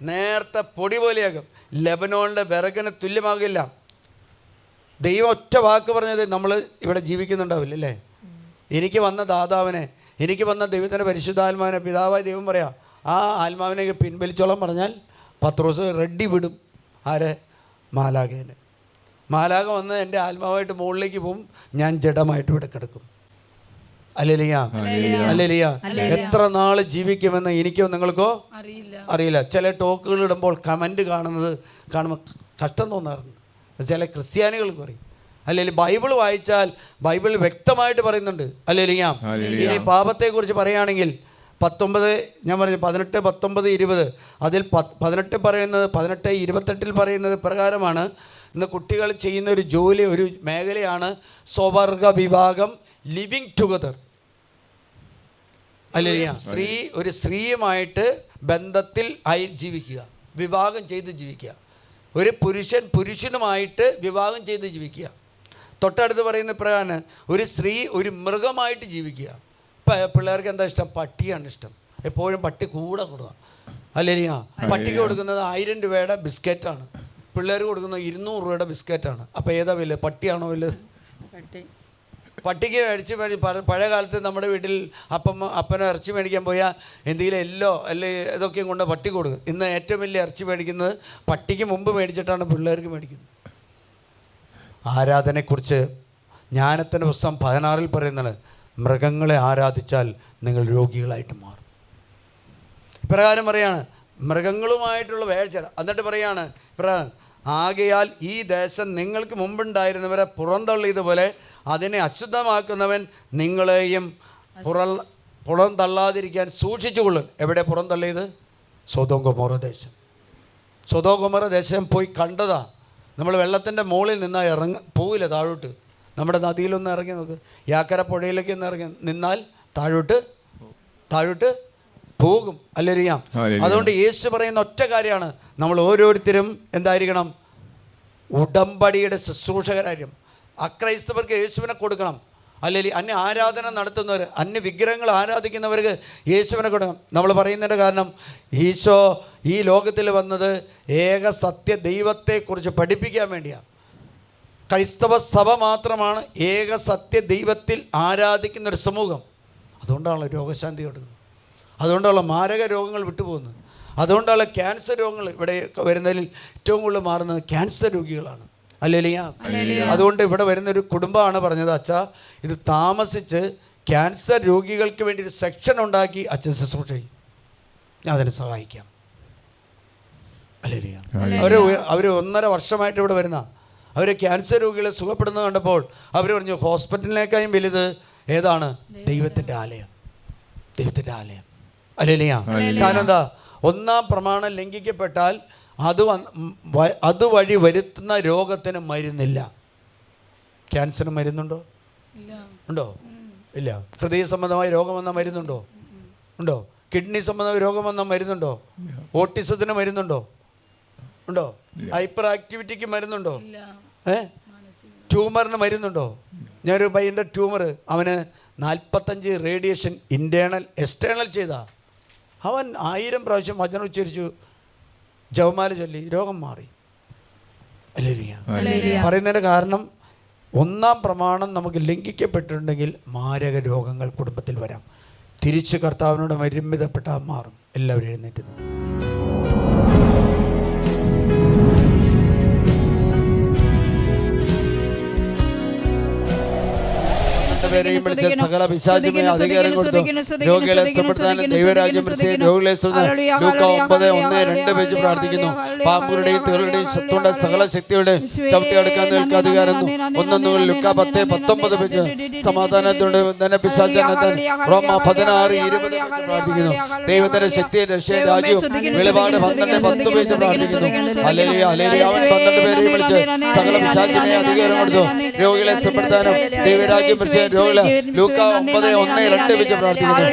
[SPEAKER 2] നേർത്ത പൊടി പോലെയാകും, ലെബനോണിൻ്റെ വിറകിന് തുല്യമാകില്ല. ദൈവം ഒറ്റ വാക്ക് പറഞ്ഞത് നമ്മൾ ഇവിടെ ജീവിക്കുന്നുണ്ടാവില്ല അല്ലേ? എനിക്ക് വന്ന ദാതാവിനെ, എനിക്ക് വന്ന ദൈവത്തിൻ്റെ പരിശുദ്ധാത്മാവിനെ പിതാവായ ദൈവം പറയാം, ആ ആത്മാവിനെ പിൻവലിച്ചോളം പറഞ്ഞാൽ പത്രോസ് റെഡി വിടും. ആരെ? മാലാഖേനെ. മാലാഖ വന്ന് എൻ്റെ ആത്മാവായിട്ട് മുകളിലേക്ക് പോവും, ഞാൻ ജഡമായിട്ട് ഇവിടെ കിടക്കും. അല്ലേലിയ. എത്ര നാൾ ജീവിക്കുമെന്ന് എനിക്കോ നിങ്ങൾക്കോ അറിയില്ല. ചില ടോക്കുകൾ ഇടുമ്പോൾ കമൻറ്റ് കാണുമ്പോൾ കഷ്ടം തോന്നാറുണ്ട്. ചില ക്രിസ്ത്യാനികൾക്ക് പറയും, അല്ലെങ്കിൽ ബൈബിൾ വായിച്ചാൽ ബൈബിൾ വ്യക്തമായിട്ട് പറയുന്നുണ്ട്. അല്ലേലിയ. ഇനി പാപത്തെക്കുറിച്ച് പറയുകയാണെങ്കിൽ 19, ഞാൻ പറഞ്ഞു 18, 19, 20, അതിൽ 18 പറയുന്നത്, 18, 28 പറയുന്നത് പ്രകാരമാണ്. ഇന്ന് കുട്ടികൾ ചെയ്യുന്ന ഒരു ജോലി, ഒരു മേഖലയാണ് സ്വവർഗ വിവാഹം, ലിവിങ് ടുഗദർ. അല്ലേലിയ. ഒരു സ്ത്രീയുമായിട്ട് ബന്ധത്തിൽ ആയി ജീവിക്കുക, വിവാഹം ചെയ്ത് ജീവിക്കുക. ഒരു പുരുഷനുമായിട്ട് വിവാഹം ചെയ്ത് ജീവിക്കുക. തൊട്ടടുത്ത് പറയുന്ന പ്രകാരം ഒരു സ്ത്രീ ഒരു മൃഗമായിട്ട് ജീവിക്കുക. ഇപ്പം പിള്ളേർക്ക് എന്താ ഇഷ്ടം? പട്ടിയാണ് ഇഷ്ടം. എപ്പോഴും പട്ടി കൂടെ കൊടുക്കുക. അല്ലേലിയ. പട്ടിക്ക് കൊടുക്കുന്നത് 1000 രൂപയുടെ ബിസ്ക്കറ്റാണ്, പിള്ളേർ കൊടുക്കുന്നത് 200 രൂപയുടെ ബിസ്ക്കറ്റാണ്. അപ്പോൾ ഏതാ വലുത്? പട്ടിയാണോ വലുത്? പട്ടിക്ക് പഴയ കാലത്ത് നമ്മുടെ വീട്ടിൽ അപ്പനെ ഇറച്ചി മേടിക്കാൻ പോയാൽ എന്തെങ്കിലും എല്ലോ ഇതൊക്കെയും കൊണ്ട് പട്ടി കൊടുക്കും. ഇന്ന് ഏറ്റവും വലിയ ഇറച്ചി മേടിക്കുന്നത് പട്ടിക്ക് മുമ്പ് മേടിച്ചിട്ടാണ് പിള്ളേർക്ക് മേടിക്കുന്നത്. ആരാധനയെക്കുറിച്ച് ജ്ഞാനത്തിൻ്റെ പുസ്തകം 16 പറയുന്നത്, മൃഗങ്ങളെ ആരാധിച്ചാൽ നിങ്ങൾ രോഗികളായിട്ട് മാറും. ഇപ്രകാരം പറയാണ്, മൃഗങ്ങളുമായിട്ടുള്ള വേഴ്ച. എന്നിട്ട് പറയാണ്, ആകയാൽ ഈ ദേശം നിങ്ങൾക്ക് മുമ്പുണ്ടായിരുന്നവരെ പുറന്തള്ളിയതുപോലെ അതിനെ അശുദ്ധമാക്കുന്നവൻ നിങ്ങളെയും പുറന്തള്ളാതിരിക്കാൻ സൂക്ഷിച്ചുകൊള്ളും. എവിടെ പുറന്തള്ളിയത്? സൊദോം ഗൊമോറ ദേശം. സൊദോം ഗൊമോറ ദേശം പോയി കണ്ടതാ. നമ്മൾ വെള്ളത്തിൻ്റെ മുകളിൽ നിന്നാൽ പോവില്ല താഴോട്ട്. നമ്മുടെ നദിയിലൊന്ന് ഇറങ്ങി നോക്ക്, യാക്കര പുഴയിലേക്ക് ഒന്ന് ഇറങ്ങി നിന്നാൽ താഴോട്ട് പോകും. അല്ലറിയാം. അതുകൊണ്ട് യേശു പറയുന്ന ഒറ്റ കാര്യമാണ്, നമ്മൾ ഓരോരുത്തരും എന്തായിരിക്കണം? ഉടമ്പടിയുടെ ശുശ്രൂഷകരായിരിക്കും. അക്രൈസ്തവർക്ക് യേശുവിനെ കൊടുക്കണം. അല്ലെങ്കിൽ അന്യ ആരാധന നടത്തുന്നവർ, അന്യ വിഗ്രഹങ്ങൾ ആരാധിക്കുന്നവർക്ക് യേശുവിനെ കൊടുക്കണം. നമ്മൾ പറയുന്നതിൻ്റെ കാരണം, ഈശോ ഈ ലോകത്തിൽ വന്നത് ഏക സത്യ ദൈവത്തെക്കുറിച്ച് പഠിപ്പിക്കാൻ വേണ്ടിയാണ്. ക്രൈസ്തവ സഭ മാത്രമാണ് ഏക സത്യ ദൈവത്തിൽ ആരാധിക്കുന്നൊരു സമൂഹം. അതുകൊണ്ടാണല്ലോ രോഗശാന്തി കൊടുക്കുന്നത്, അതുകൊണ്ടുള്ള മാരക രോഗങ്ങൾ വിട്ടുപോകുന്നത്, അതുകൊണ്ടുള്ള ക്യാൻസർ രോഗങ്ങൾ ഇവിടെ വരുന്നതിൽ ഏറ്റവും കൂടുതൽ മാറുന്നത് ക്യാൻസർ രോഗികളാണ്. അല്ലേലിയ. അതുകൊണ്ട് ഇവിടെ വരുന്നൊരു കുടുംബമാണ് പറഞ്ഞത്, അച്ഛാ ഇത് താമസിച്ച് ക്യാൻസർ രോഗികൾക്ക് വേണ്ടി ഒരു സെക്ഷൻ ഉണ്ടാക്കി അച്ഛൻ ശുശ്രൂഷ ചെയ്യും, ഞാൻ അതിനെ സഹായിക്കാം. അല്ലേലിയ. അവർ 1.5 വർഷമായിട്ട് ഇവിടെ വരുന്ന അവർ ക്യാൻസർ രോഗികളെ സുഖപ്പെടുന്നത് കണ്ടപ്പോൾ അവർ പറഞ്ഞു, ഹോസ്പിറ്റലിനേക്കാളും വലുത് ഏതാണ്? ദൈവത്തിൻ്റെ ആലയം. അല്ലേലിയ. കാരണം എന്താ? 1-ാം പ്രമാണം ലംഘിക്കപ്പെട്ടാൽ അതുവഴി വരുത്തുന്ന രോഗത്തിന് മരുന്നില്ല. ക്യാൻസറിന് മരുന്നുണ്ടോ? ഉണ്ടോ? ഇല്ല. ഹൃദയ സംബന്ധമായ രോഗം വന്നാൽ മരുന്നുണ്ടോ? ഉണ്ടോ? കിഡ്നി സംബന്ധമായ രോഗം വന്നാൽ മരുന്നുണ്ടോ? ഓട്ടിസത്തിന് മരുന്നുണ്ടോ? ഉണ്ടോ? ഹൈപ്പർ ആക്ടിവിറ്റിക്ക് മരുന്നുണ്ടോ? ട്യൂമറിന് മരുന്നുണ്ടോ? ഞാനൊരു പയ്യൻ്റെ ട്യൂമർ, അവന് 45 റേഡിയേഷൻ ഇൻറ്റേണൽ എക്സ്റ്റേണൽ ചെയ്താ. അവൻ 1000 പ്രാവശ്യം വചനം ഉച്ചരിച്ചു, ജപമാല ചൊല്ലി, രോഗം മാറി. പറയുന്നതിൻ്റെ കാരണം, 1-ാം പ്രമാണം നമുക്ക് ലംഘിക്കപ്പെട്ടിട്ടുണ്ടെങ്കിൽ മാരക രോഗങ്ങൾ കുടുംബത്തിൽ വരാം. തിരിച്ച് കർത്താവിനോട് പരിമിതപ്പെട്ടാൽ മാറും. എല്ലാവരും എഴുന്നേറ്റ് നിന്നു. പേരെയും വിളിച്ച് സകല പിശാചുമേ അധികാരം കൊടുത്തു രോഗികളെ സുഖപ്പെടുത്താനും ദൈവരാജ്യം വിളിച്ച് രോഗികളെ ലൂക്ക 9:1-2 വെച്ച് പ്രാർത്ഥിക്കുന്നു. പാമ്പുകളുടെയും തേളുടെയും ശത്രുണ്ട സകല ശക്തികളുടെയും ചവിട്ടിയെടുക്കാൻ നിൽക്കുക അധികാരം ഒന്നൊന്നുകൾ ലൂക്ക 10:19 വെച്ച് സമാധാനത്തോടെ തന്നെ പിശാചനത്താൻ റോമ 16:20 വെച്ച് പ്രാർത്ഥിക്കുന്നു. ദൈവത്തിന്റെ ശക്തിയെ രക്ഷയും രാജ്യവും വെളിപാട് 12:10 വെച്ച് പ്രാർത്ഥിക്കുന്നു. Hallelujah hallelujah. അവൻ 12 പേരെയും വിളിച്ച് സകല പിശാചിനെ അധികാരം കൊടുത്തു രോഗികളെ സുഖപ്പെടുത്താനും ദൈവരാജ്യം വിളിച്ച് രോഗികളെ ലൂക്ക 9:1-2 വെച്ച് പ്രാർത്ഥിക്കുന്നു.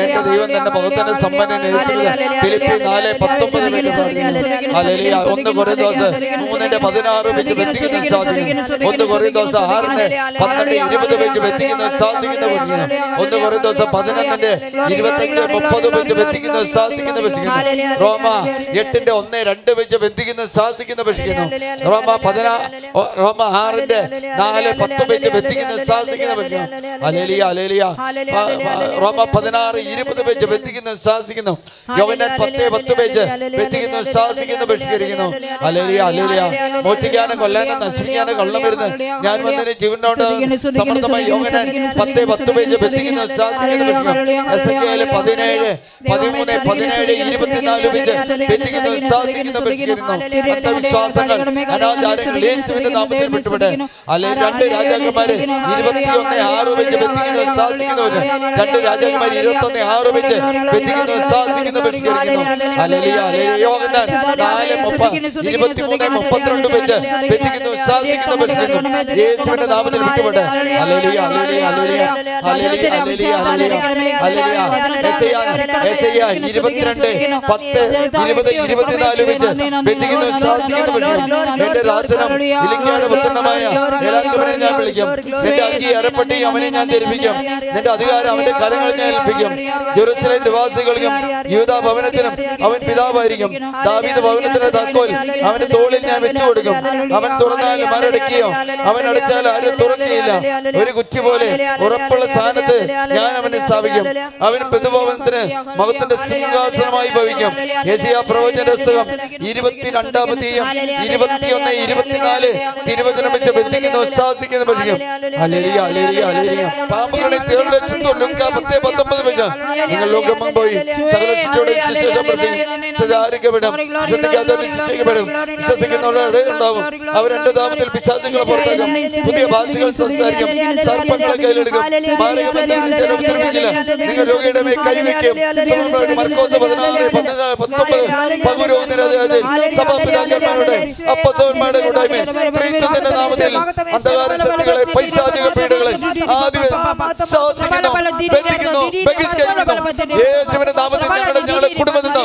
[SPEAKER 2] എന്റെ ദൈവം തന്നെ ഭക്തന്റെ സമ്പന്നെ നേരിടുക ഫിലിപ്പി 4:19 വെച്ച് പ്രാർത്ഥിക്കുന്നു. ഹല്ലേലൂയ. 1 കൊരിന്തോസ് 3:16 വെച്ച് ബന്ധിക്കുന്ന വിശ്വാസിക്കുന്നു. 1 കൊരിന്തോസ് 6:12-20 വെച്ച് ബന്ധിക്കുന്ന വിശ്വാസിക്കുന്ന പഠിക്കുന്നു. 1 കൊരിന്തോസ് 11:25-30 വെച്ച് ബന്ധിക്കുന്ന വിശ്വാസിക്കുന്ന പഠിക്കുന്നു. റോമ 8:1-2 വെച്ച് ബന്ധിക്കുന്ന വിശ്വാസിക്കുന്ന പഠിക്കുന്നു. റോമ 6:4-10 വെച്ച് ബന്ധിക്കുന്ന വിശ്വാസിക്കുന്ന പഠിക്കുന്നു. Hallelujah hallelujah. റോമ 16:20 വെച്ച് ബന്ധിക്കുന്ന വിശ്വാസിക്കുന്നു. യോഹന്നാൻ 10:10 വെച്ച് ബന്ധിക്കുന്ന വിശ്വാസിക്കുന്ന ബഹിഷ്കരിക്കുന്നു. Hallelujah hallelujah. മോചിക്കാനും കൊല്ലാനും നശിപ്പിക്കാനും കള്ളം വരുന്നത് ഞാൻ വന്നതിന് ജീവനോട് സമർത്ഥമായി യോഹന്നാൻ 10:10 വെച്ച് ബന്ധിക്കുന്ന വിശ്വാസിക്കുന്ന ബഹിഷ്കരിക്കുന്നു. എസെക്കിയേൽ 17:13-17-24 വെച്ച് ബന്ധിക്കുന്ന വിശ്വാസിക്കുന്ന ബഹിഷ്കരിക്കുന്നു. അന്ധവിശ്വാസങ്ങൾ അനാചാരങ്ങൾ യേശുവിന്റെ നാമത്തിൽ വിട്ടുവിട്. അല്ലെങ്കിൽ 2 രാജാക്കന്മാര് 21:6 വെച്ച് ബന്ധിക്കുന്ന വിശ്വാസിക്കുന്നവര് 2 രാജാക്കന്മാർ 21:6 വെച്ച് ബന്ധിക്കുന്ന വിശ്വാസിക്കുന്ന ബഹിഷ്കരിക്കുന്നു. Hallelujah hallelujah. യോഹന്നാൻ 4:23-32 വെച്ച് ബന്ധിക്കുന്ന വിശ്വാസിക്കുന്ന ബഹിഷ്കരിക്കുന്നു. യേശുവിന്റെ നാമത്തിൽ വിട്ടുവിട്. Hallelujah hallelujah hallelujah hallelujah hallelujah hallelujah. യെശയ്യാ 22:10-20-24 വെച്ച് ബന്ധിക്കുന്ന വിശ്വാസിക്കുന്ന ബഹിഷ്കരിക്കുന്നു. എന്റെ രാജനം ഇലിക്കാട് പുത്രനായ ഏലാക്കവനെ ഞാൻ വിളിക്കും. നിന്റെ അങ്കി അരപ്പട്ടി അവനെ ഞാൻ ധരിപ്പിക്കും. നിന്റെ അധികാരം അവന്റെ കരങ്ങളിൽ ഞാൻ ഏൽപ്പിക്കും. ജെറുസലേം നിവാസികൾക്കും യൂദാ ഭവനത്തിനും അവൻ പിതാവായിരിക്കും. ദാവീദ് ഭവനത്തിന്റെ താക്കോൽ അവന്റെ തോളിൽ ഞാൻ വെച്ചു കൊടുക്കും. അവൻ തുറന്നാലും ആരടയ്ക്കുകയോ അവൻ അടച്ചാൽ ആരും തുറക്കുകയില്ല. ഒരു കുറ്റി പോലെ ഉറപ്പുള്ള സ്ഥാനത്ത് ഞാൻ അവനെ സ്ഥാപിക്കും. അവൻ പിതൃഭവനത്തിന് മഹത്വത്തിന്റെ സിംഹാസനമായി ഭവിക്കും. യെശയ്യാ പ്രവചന പുസ്തകം 22-21-24 തിരുവചനം വെച്ച് ബന്ധിക്കുന്ന ഉത്സാഹിക്കുന്ന പഠിക്കും. Hallelujah hallelujah hallelujah. പാമ്പുകളുടെ തേളുടെ ശത്രു ലൂക്ക 10:19 വെച്ച് നിങ്ങൾ ലോകം പോയി സകല ശിക്ഷയോടെ ശിക്ഷിക്കപ്പെടും. ശ്രദ്ധിക്കാത്തവരെ ശിക്ഷിക്കപ്പെടും. വിശ്വസിക്കുന്നവരുടെ ഉണ്ടാവും. അവർ എന്റെ നാമത്തിൽ പിശാചുകളെ പുറത്താക്കും. പുതിയ ഭാഷകൾ സംസാരിക്കും. സർപ്പങ്ങളെ കയ്യിലെടുക്കും. നിങ്ങൾ രോഗിയുടെ മേൽ കൈവയ്ക്കും. മർക്കോസ് 16:19 പകുരോഗത്തിന്റെ സഭാപിതാക്കന്മാരുടെ അപ്പസ്തലന്മാരുടെ കൂട്ടായ്മ ക്രിസ്തുവിന്റെ നാമത്തിൽ അന്ധകാര ശക്തികളെ പൈശാചിക പീഡകളെ ആദ്യം ശാസിക്കുന്നു, ബന്ധിക്കുന്നു, ബഹിഷ്കരിക്കുന്നു. യേശുവിന്റെ നാമത്തിൽ ഞങ്ങളുടെ കുടുംബത്തിൽ നിന്ന്